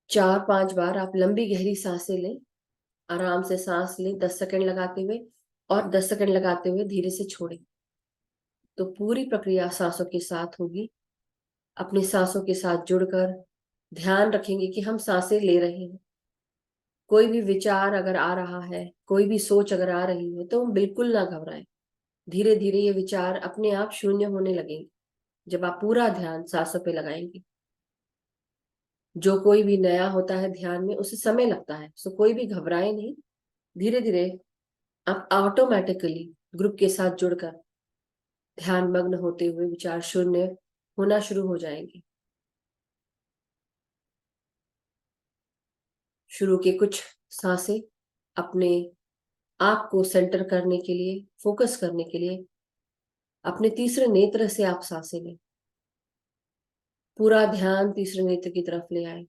4-5 बार आप लंबी गहरी सांसें लें। आराम से सांस लें 10 सेकंड लगाते हुए, और 10 सेकंड लगाते हुए धीरे से छोड़ें। तो पूरी प्रक्रिया सांसों के साथ होगी। अपनी सांसों के साथ जुड़कर ध्यान रखेंगे कि हम सांसें ले रहे हैं। कोई भी विचार अगर आ रहा है, कोई भी सोच अगर आ रही है, तो हम बिल्कुल ना घबराएं। धीरे धीरे ये विचार अपने आप शून्य होने लगेंगे जब आप पूरा ध्यान सांसों पे लगाएंगे। जो कोई भी नया होता है ध्यान में, उसे समय लगता है, सो कोई भी घबराए नहीं। धीरे धीरे आप ऑटोमेटिकली ग्रुप के साथ जुड़कर ध्यान मग्न होते हुए विचार शून्य होना शुरू हो जाएंगे। शुरू के कुछ सांसें अपने आप को सेंटर करने के लिए, फोकस करने के लिए, अपने तीसरे नेत्र से आप सांसें लें। पूरा ध्यान तीसरे नेत्र की तरफ ले आए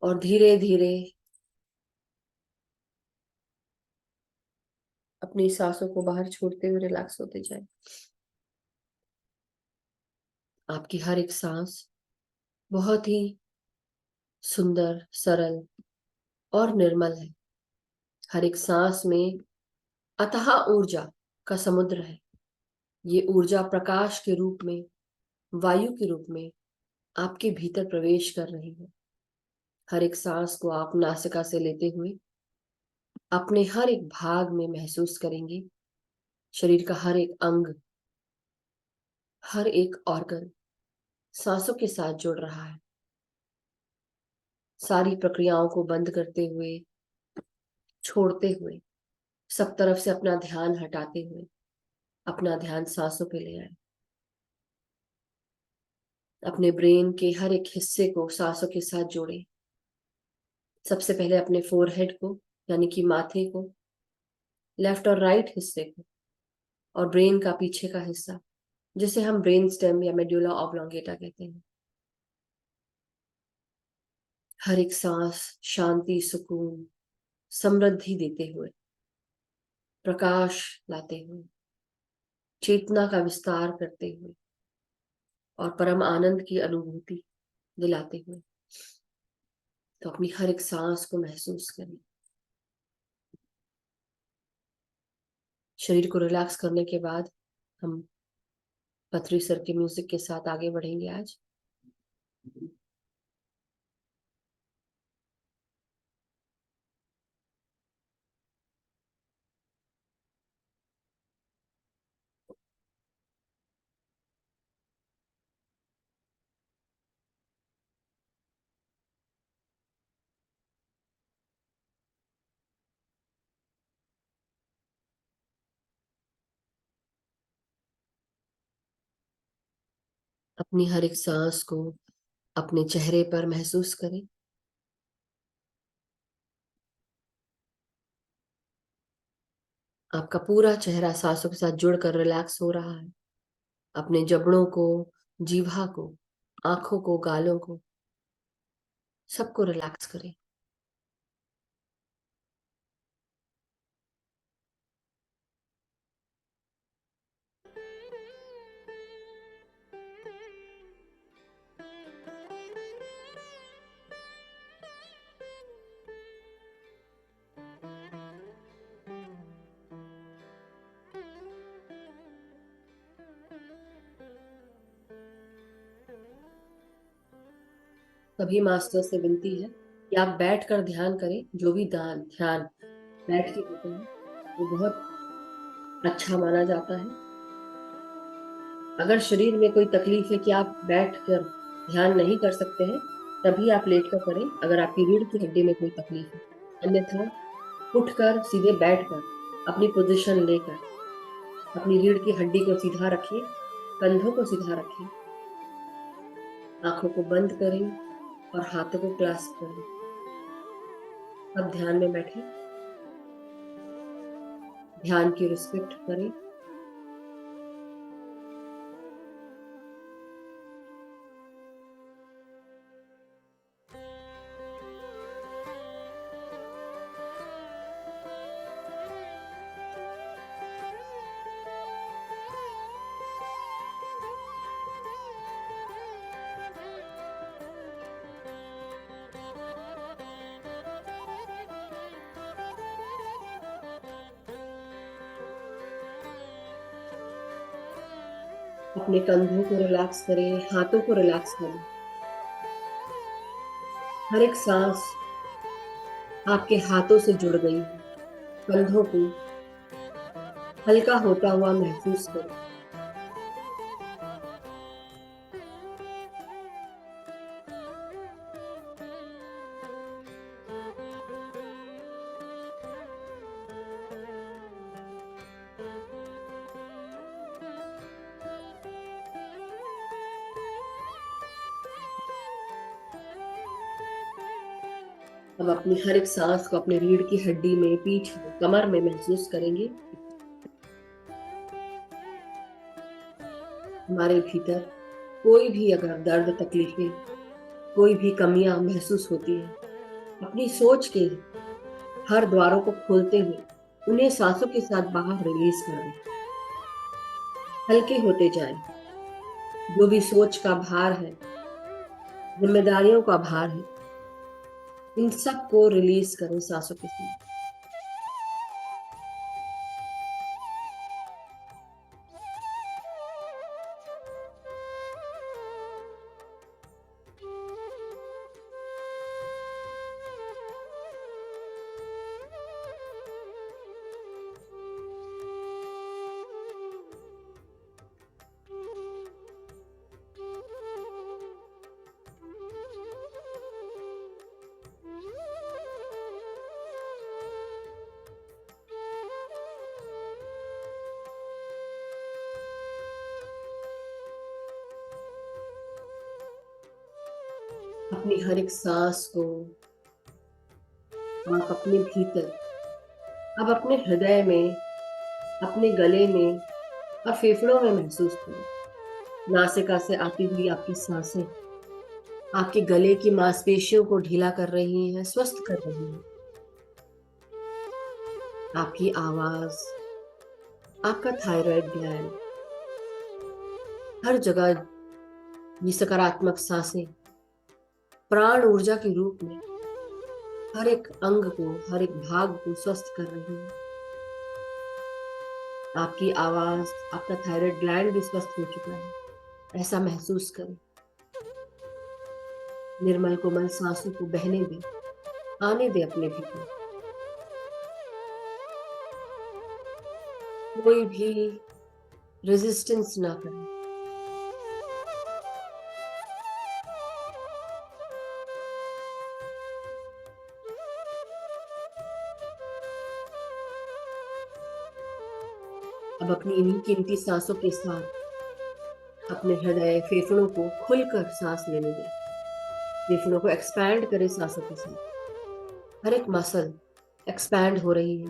और धीरे धीरे अपनी सांसों को बाहर छोड़ते हुए रिलैक्स होते जाए। आपकी हर एक सांस बहुत ही सुंदर, सरल और निर्मल है। हर एक सांस में अथाह ऊर्जा का समुद्र है। ये ऊर्जा प्रकाश के रूप में, वायु के रूप में आपके भीतर प्रवेश कर रही है। हर एक सांस को आप नासिका से लेते हुए अपने हर एक भाग में महसूस करेंगे। शरीर का हर एक अंग, हर एक ऑर्गन सांसों के साथ जुड़ रहा है। सारी प्रक्रियाओं को बंद करते हुए, छोड़ते हुए, सब तरफ से अपना ध्यान हटाते हुए अपना ध्यान सांसों पे ले आए। अपने ब्रेन के हर एक हिस्से को सांसों के साथ जोड़े। सबसे पहले अपने फोरहेड को, यानी कि माथे को, लेफ्ट और राइट हिस्से को, और ब्रेन का पीछे का हिस्सा, जिसे हम ब्रेन स्टेम या मेडुला ऑब्लोंगेटा कहते हैं। हर एक सांस शांति, सुकून, समृद्धि देते हुए, प्रकाश लाते हुए, चेतना का विस्तार करते हुए और परम आनंद की अनुभूति दिलाते हुए। तो अपनी हर एक सांस को महसूस करें। शरीर को रिलैक्स करने के बाद हम पथरी सर के म्यूजिक के साथ आगे बढ़ेंगे आज। अपनी हर एक सांस को अपने चेहरे पर महसूस करें। आपका पूरा चेहरा सांसों के साथ जुड़कर रिलैक्स हो रहा है। अपने जबड़ों को, जीवा को, आंखों को, गालों को, सबको रिलैक्स करें। सभी मास्टर से विनती है कि आप बैठकर ध्यान करें। जो भी ध्यान बैठ के होता है वो बहुत अच्छा माना जाता है। अगर शरीर में कोई तकलीफ है कि आप बैठकर ध्यान नहीं कर सकते हैं, तभी आप लेटकर करें, अगर आपकी रीढ़ की हड्डी में कोई तकलीफ है। अन्यथा उठकर सीधे बैठकर अपनी पोजीशन लेकर अपनी रीढ़ की हड्डी को सीधा रखें, कंधों को सीधा रखें, आंखों को बंद करें और हाथों को क्लास्प करें। अब ध्यान में बैठें। ध्यान की रिस्पेक्ट करें। अपने कंधों को रिलैक्स करें, हाथों को रिलैक्स करें। हर एक सांस आपके हाथों से जुड़ गई है। कंधों को हल्का होता हुआ महसूस करें। अब अपनी हर एक सांस को अपने रीढ़ की हड्डी में, पीठ में, कमर में महसूस करेंगे। हमारे भीतर कोई भी अगर दर्द, तकलीफें, कोई भी कमियां महसूस होती है, अपनी सोच के हर द्वारों को खोलते हुए उन्हें सांसों के साथ बाहर रिलीज कर दें। हल्के होते जाएं। जो भी सोच का भार है, जिम्मेदारियों का भार है, इन सब को रिलीज करें सांसों के साथ। अपनी हर एक सांस को आप अपने भीतर, अब अपने हृदय में, अपने गले में और फेफड़ों में महसूस करें। नासिका से आती हुई आपकी सांसें आपके गले की मांसपेशियों को ढीला कर रही हैं, स्वस्थ कर रही हैं। आपकी आवाज, आपका थायराइड ग्लैंड, हर जगह ये सकारात्मक सांसें प्राण ऊर्जा के रूप में हर एक अंग को, हर एक भाग को स्वस्थ कर रही है। आपकी आवाज, आपका थायराइड ग्लैंड भी स्वस्थ हो चुका है, ऐसा महसूस करें। निर्मल कोमल सांसों को बहने दें, आने दें अपने भीतर। कोई भी रेजिस्टेंस ना करें। अब अपनी इन्हीं कीमती सांसों के साथ अपने हृदय, फेफड़ों को खुलकर सांस लेने दें। फेफड़ों को एक्सपैंड करें सांसों के साथ। हर एक मसल एक्सपैंड हो रही है।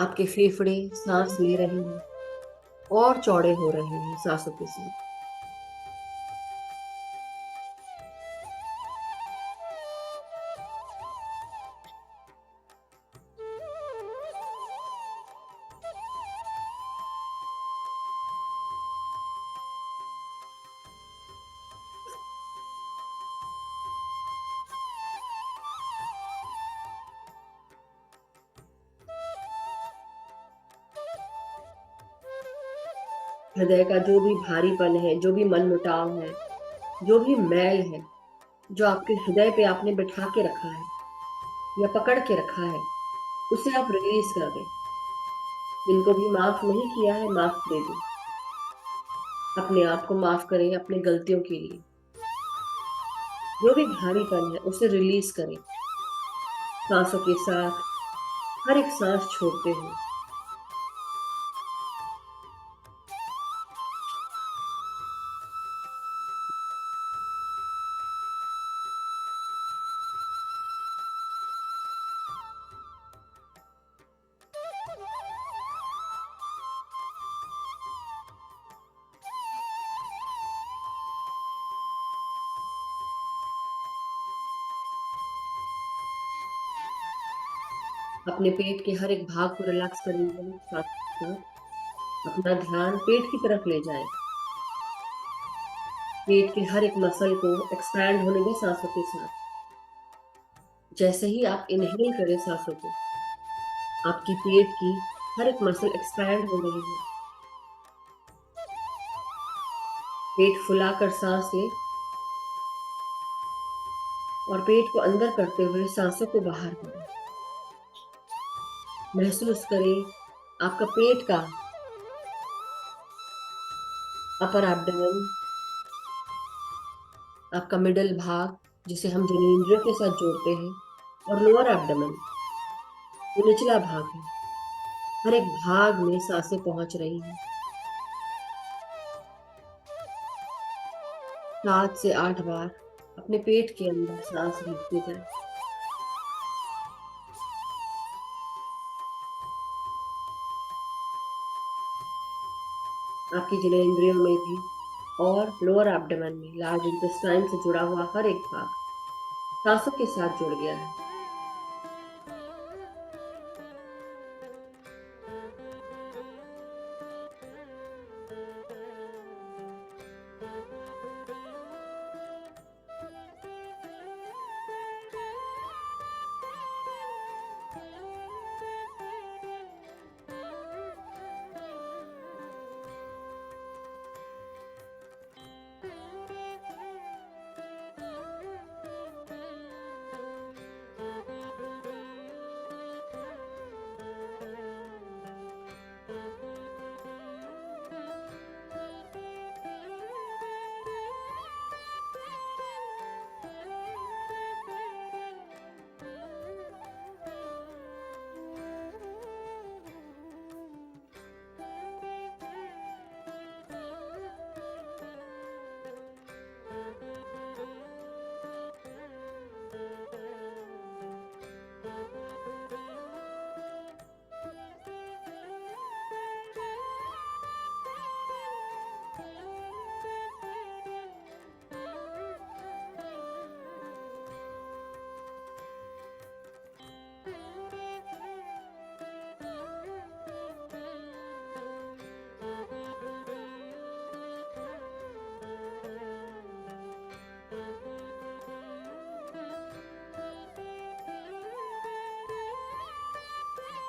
आपके फेफड़े सांस ले रहे हैं और चौड़े हो रहे हैं सांसों के साथ। हृदय का जो भी भारीपन है, जो भी मनमुटाव है, जो भी मैल है, जो आपके हृदय पे आपने बिठा के रखा है या पकड़ के रखा है, उसे आप रिलीज कर दें। जिनको भी माफ नहीं किया है, माफ दे दें। अपने आप को माफ करें अपनी गलतियों के लिए। जो भी भारीपन है उसे रिलीज करें सांसों के साथ, हर एक सांस छोड़ते हुए। अपने पेट के हर एक भाग को रिलैक्स करेंगे। साथ साथ अपना ध्यान पेट की तरफ ले जाएं। पेट के हर एक मसल को एक्सपैंड होने दें सांसों के साथ। जैसे ही आप इनहेल करें सांसों को, आपकी पेट की हर एक मसल एक्सपैंड हो रही है। पेट फुलाकर सांस लें और पेट को अंदर करते हुए सांसों को बाहर करें। महसूस करें आपका पेट का अपर एब्डोमेन, आपका मिडल भाग जिसे हम जननेंद्रियों के साथ जोड़ते हैं, और लोअर एब्डोमेन जो निचला भाग है। हर एक भाग में सांसें पहुंच रही हैं। 7 से 8 बार अपने पेट के अंदर सांस लेते जाएं। आपकी जननेंद्रियों में भी और लोअर एब्डोमेन में लार्ज इंटेस्टाइन से जुड़ा हुआ हर एक भाग सांसों के साथ जुड़ गया है।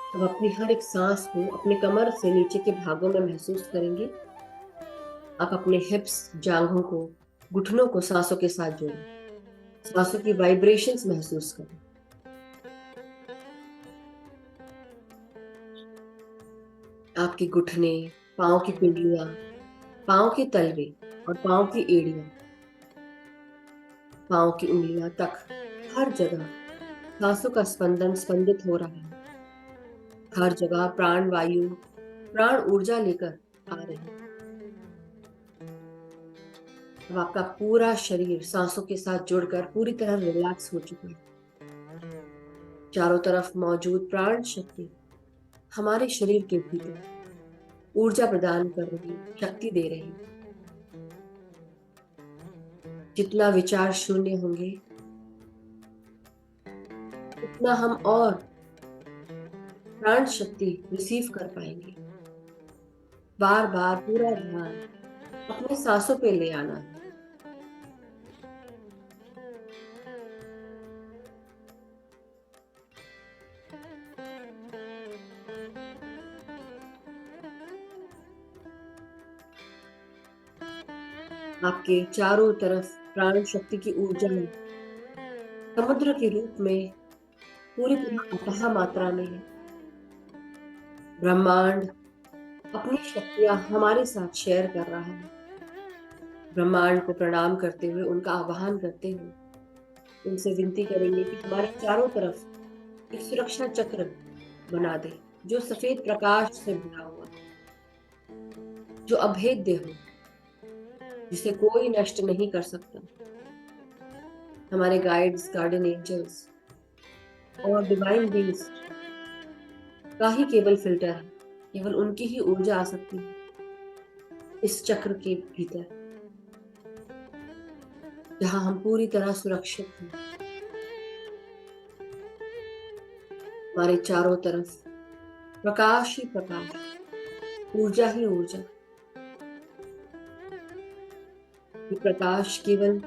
अब अपनी हर एक सांस को अपने कमर से नीचे के भागों में महसूस करेंगे। आप अपने हिप्स, जांघों को, घुटनों को सांसों के साथ जोड़ें। सांसों की वाइब्रेशंस महसूस करें। आपके घुटने, पांव की पिंडलियां, पांव के तलवे और पांव की एड़ियां, पांव की उंगलियां तक हर जगह सांसों का स्पंदन स्पंदित हो रहा है। हर जगह प्राण वायु, प्राण ऊर्जा लेकर आ रहे हैं। अब आपका पूरा शरीर सांसों के साथ जुड़कर पूरी तरह रिलैक्स हो चुका है। चारों तरफ मौजूद प्राण शक्ति हमारे शरीर के भीतर ऊर्जा प्रदान कर रही, शक्ति दे रही। जितना विचार शून्य होंगे, उतना हम और प्राण शक्ति रिसीव कर पाएंगे। बार बार पूरा ध्यान अपने सांसों पे ले आना है। आपके चारों तरफ प्राण शक्ति की ऊर्जा है, समुद्र के रूप में पूरी तरह अथाह मात्रा में है। ब्रह्मांड अपनी शक्तियां हमारे साथ शेयर कर रहा है। ब्रह्मांड को प्रणाम करते हुए, उनका आह्वान करते हुए उनसे विनती करेंगे कि हमारे चारों तरफ एक सुरक्षा चक्र बना दे, जो सफेद प्रकाश से भरा हुआ, जो अभेद्य हो, जिसे कोई नष्ट नहीं कर सकता। हमारे गाइड्स, गार्डियन एंजल्स और डिवाइन बीइंग्स का ही केवल फिल्टर है, केवल उनकी ही ऊर्जा आ सकती है इस चक्र के भीतर, जहां हम पूरी तरह सुरक्षित हैं। हमारे चारों तरफ प्रकाश ही प्रकाश, ऊर्जा ही ऊर्जा। ये प्रकाश केवल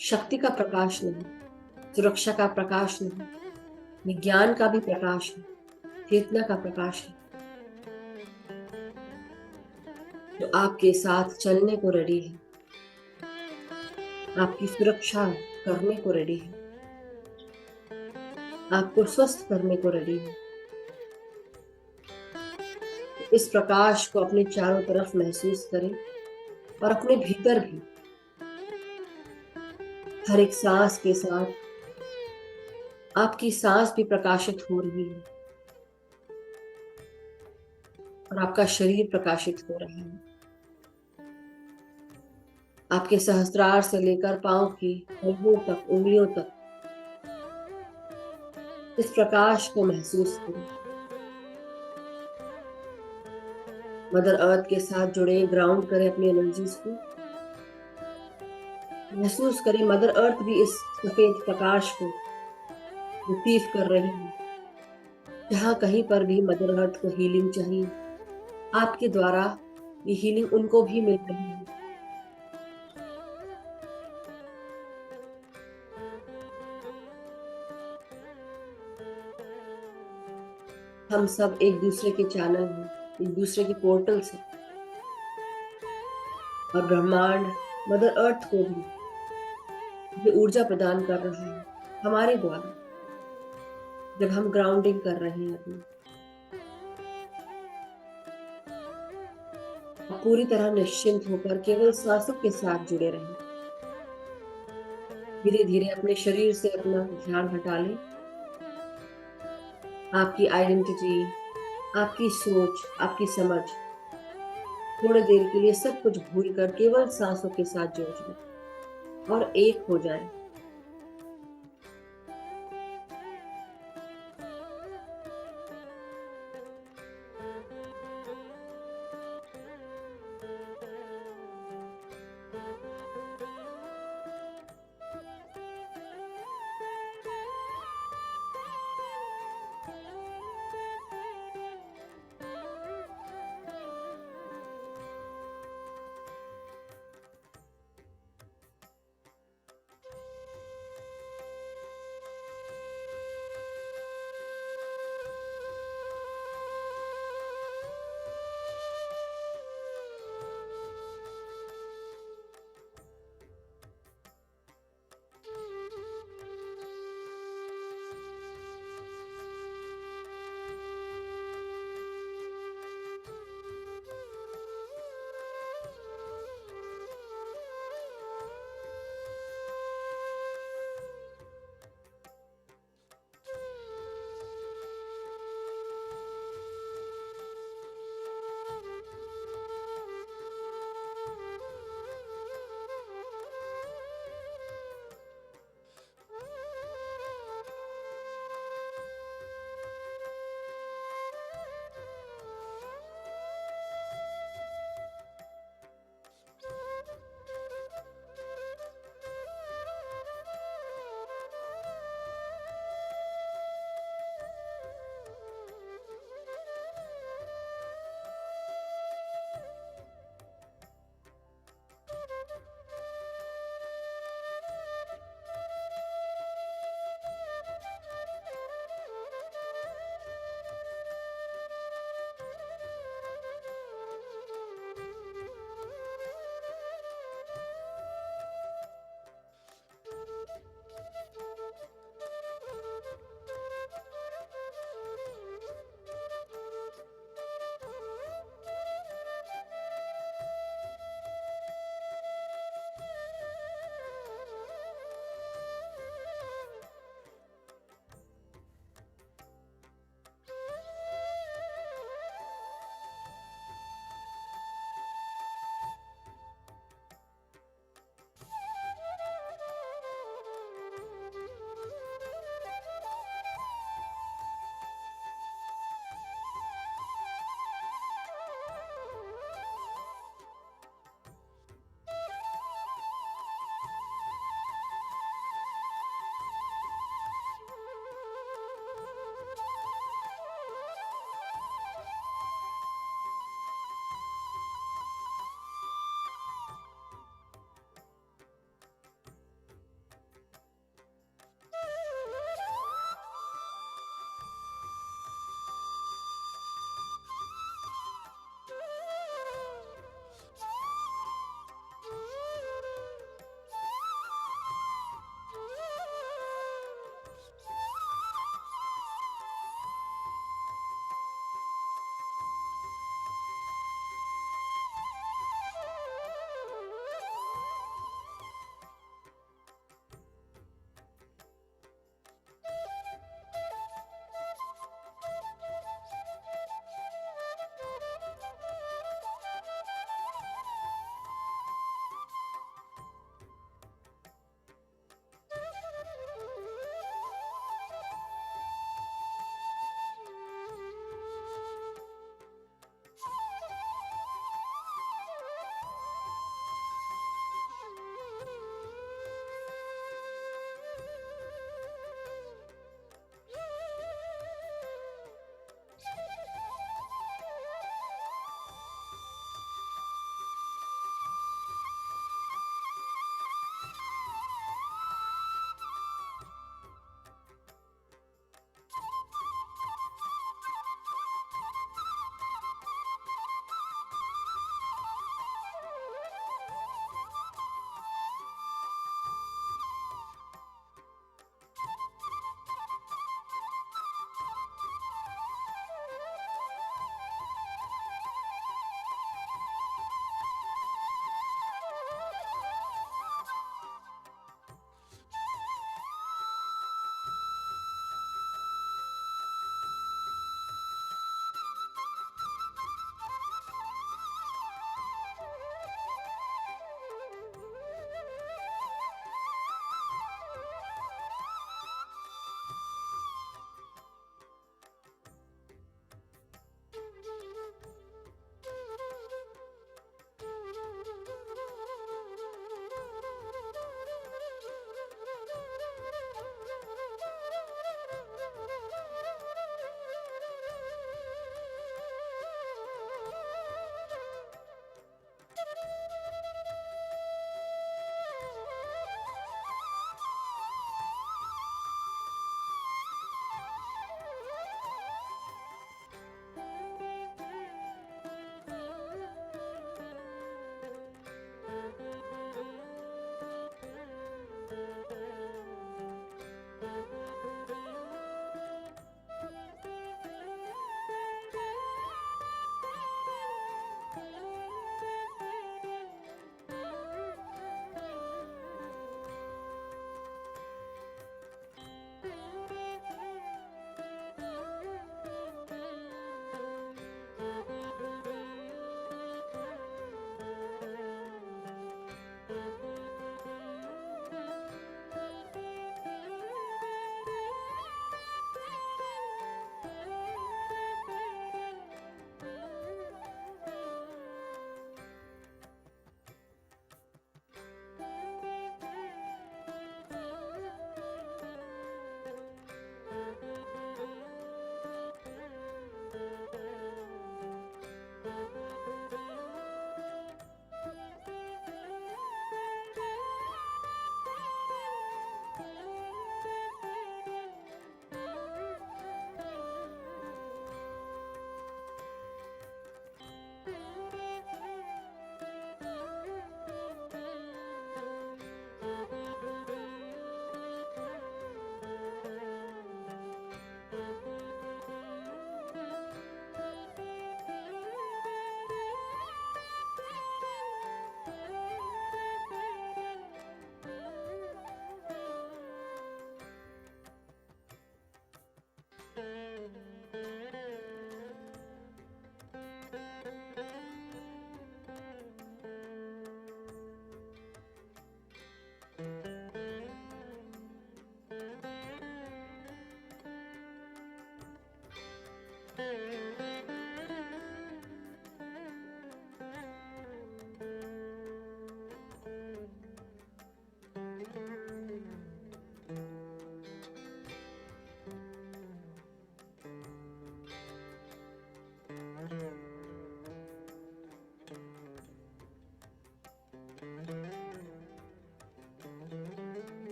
शक्ति का प्रकाश नहीं, सुरक्षा का प्रकाश नहीं, ये ज्ञान का भी प्रकाश है, चेतना का प्रकाश है, जो आपके साथ चलने को रेडी है, आपकी सुरक्षा करने को रेडी है, आपको स्वस्थ करने को रेडी है। इस प्रकाश को अपने चारों तरफ महसूस करें और अपने भीतर भी। हर एक सांस के साथ आपकी सांस भी प्रकाशित हो रही है और आपका शरीर प्रकाशित हो रहा है। आपके सहस्त्रार से लेकर पांव की तलवों तक, उंगलियों तक इस प्रकाश को महसूस करें। मदर अर्थ के साथ जुड़े, ग्राउंड करें अपनी एनर्जीज को। महसूस करें मदर अर्थ भी इस सफेद प्रकाश को रिसीव कर रही है। जहां कहीं पर भी मदर अर्थ को हीलिंग चाहिए, आपके द्वारा ये हीलिंग उनको भी मिल रही है। हम सब एक दूसरे के चैनल हैं, एक दूसरे के पोर्टल से, और ब्रह्मांड मदर अर्थ को भी ये ऊर्जा प्रदान कर रहा है हमारे द्वारा, जब हम ग्राउंडिंग कर रहे हैं अपनी। पूरी तरह निश्चिंत होकर केवल सांसों के साथ जुड़े रहें। धीरे धीरे अपने शरीर से अपना ध्यान हटा लें। आपकी आइडेंटिटी, आपकी सोच, आपकी समझ, थोड़ी देर के लिए सब कुछ भूलकर केवल सांसों के साथ जुड़ जाएं और एक हो जाएं।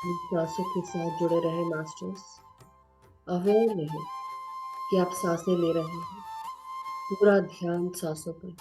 इन सांसों के साथ जुड़े रहे मास्टर्स। अवेयर रहे कि आप सांसें ले रहे हैं। पूरा ध्यान सांसों पर।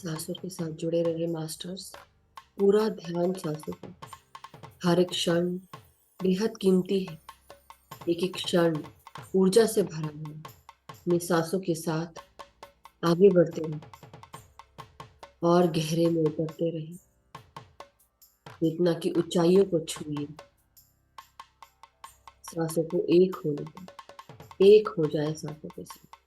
सांसों के साथ जुड़े रहे मास्टर्स। पूरा ध्यान सांसों पर। हर एक क्षण बेहद कीमती है। एक एक क्षण ऊर्जा से भरा हुआ है। अपनी सांसों के साथ आगे बढ़ते रहे और गहरे में उतरते रहे। चेतना की ऊंचाइयों को छूइए। सांसों को एक होने दो। एक हो जाए सांसों के साथ।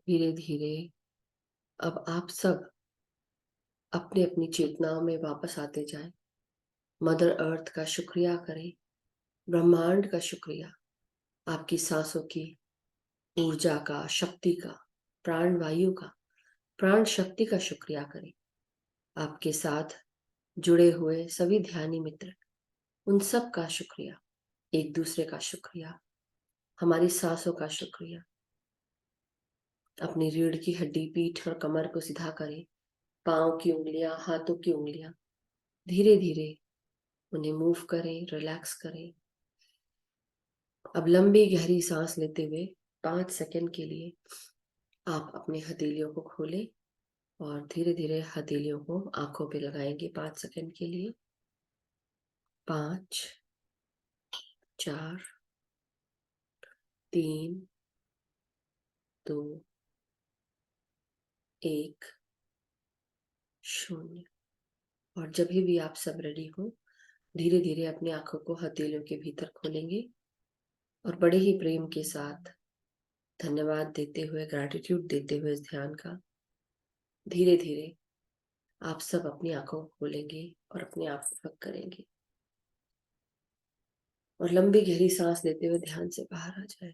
धीरे धीरे अब आप सब अपनी अपनी चेतनाओं में वापस आते जाएं। मदर अर्थ का शुक्रिया करें, ब्रह्मांड का शुक्रिया, आपकी सांसों की ऊर्जा का, शक्ति का, प्राण वायु का, प्राण शक्ति का शुक्रिया करें। आपके साथ जुड़े हुए सभी ध्यानी मित्र, उन सब का शुक्रिया, एक दूसरे का शुक्रिया, हमारी सांसों का शुक्रिया। अपनी रीढ़ की हड्डी, पीठ और कमर को सीधा करें। पांव की उंगलियां, हाथों की उंगलियां धीरे धीरे उन्हें मूव करें, रिलैक्स करें। अब लंबी गहरी सांस लेते हुए 5 सेकंड के लिए आप अपने हथेलियों को खोलें और धीरे धीरे हथेलियों को आंखों पे लगाएंगे 5 सेकंड के लिए। 5, 4, 3, 2, 1, 0। और जब भी आप सब रेडी हो, धीरे धीरे अपनी आंखों को हथेलियों के भीतर खोलेंगे और बड़े ही प्रेम के साथ धन्यवाद देते हुए, ग्रैटिट्यूड देते हुए इस ध्यान का धीरे धीरे आप सब अपनी आंखों को खोलेंगे और अपने आप को हक करेंगे और लंबी गहरी सांस लेते हुए ध्यान से बाहर आ जाए।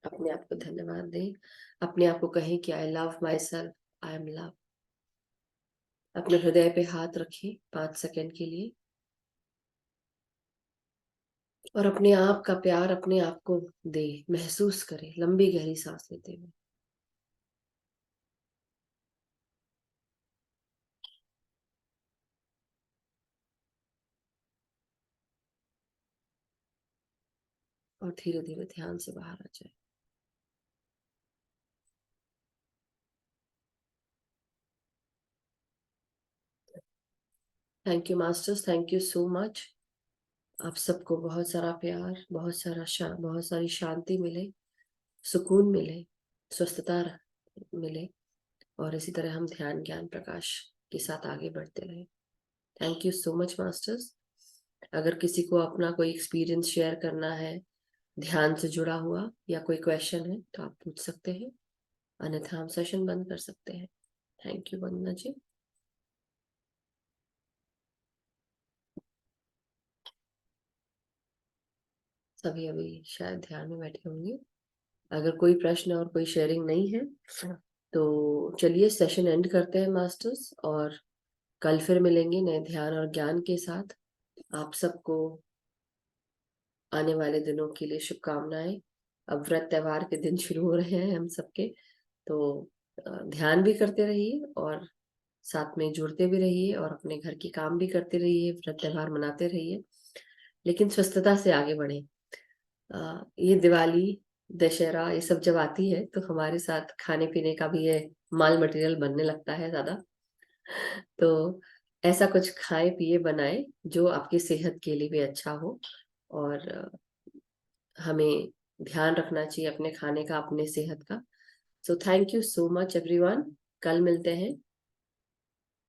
अपने आप को धन्यवाद दें, अपने आप को कहें कि I love my self, I am love. अपने हृदय पे हाथ रखें 5 सेकंड के लिए और अपने आप का प्यार अपने आप को दे, महसूस करें लंबी गहरी सांस लेते हुए। और धीरे धीरे ध्यान से बाहर आ जाए। Thank you masters, thank you so much. आप सबको बहुत सारा प्यार, बहुत सारी शांति मिले, सुकून मिले, स्वस्थता मिले और इसी तरह हम ध्यान ज्ञान प्रकाश के साथ आगे बढ़ते रहे। Thank you so much masters. अगर किसी को अपना कोई एक्सपीरियंस शेयर करना है ध्यान से जुड़ा हुआ या कोई क्वेश्चन है तो आप पूछ सकते हैं, अन्यथा हम सेशन बंद कर सकते हैं। थैंक यू वंदना जी। सभी अभी शायद ध्यान में बैठे होंगे। अगर कोई प्रश्न और कोई शेयरिंग नहीं है तो चलिए सेशन एंड करते हैं मास्टर्स, और कल फिर मिलेंगे नए ध्यान और ज्ञान के साथ। आप सबको आने वाले दिनों के लिए शुभकामनाएं। अब व्रत त्योहार के दिन शुरू हो रहे हैं हम सबके, तो ध्यान भी करते रहिए और साथ में जुड़ते भी रहिए और अपने घर की काम भी करते रहिए, व्रत त्योहार मनाते रहिए, लेकिन स्वस्थता से आगे बढ़े। ये दिवाली, दशहरा ये सब जब आती है तो हमारे साथ खाने पीने का भी ये माल मटेरियल बनने लगता है ज्यादा। तो ऐसा कुछ खाए पिए बनाए जो आपकी सेहत के लिए भी अच्छा हो, और हमें ध्यान रखना चाहिए अपने खाने का, अपने सेहत का। So thank you so much everyone, कल मिलते हैं।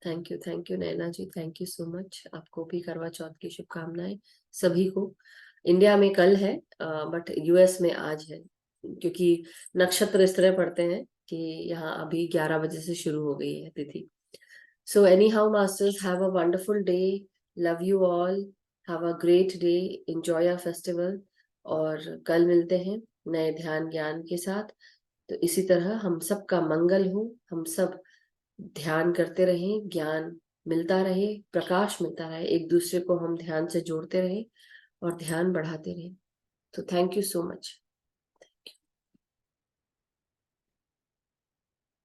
Thank you Naina ji, thank you so much. आपको भी करवा चौथ की शुभकामनाएं सभी को। इंडिया में कल है बट यूएस में आज है, क्योंकि नक्षत्र इस तरह पड़ते हैं कि यहाँ अभी 11 बजे से शुरू हो गई है तिथि। So any how masters, have a wonderful day, love you all, have a great day, enjoy a festival, और कल मिलते हैं नए ध्यान ज्ञान के साथ। तो इसी तरह हम सबका मंगल हो, हम सब ध्यान करते रहें, ज्ञान मिलता रहे, प्रकाश मिलता रहे, एक दूसरे को हम ध्यान से जोड़ते रहें और ध्यान बढ़ाते रहें। तो थैंक यू सो मच।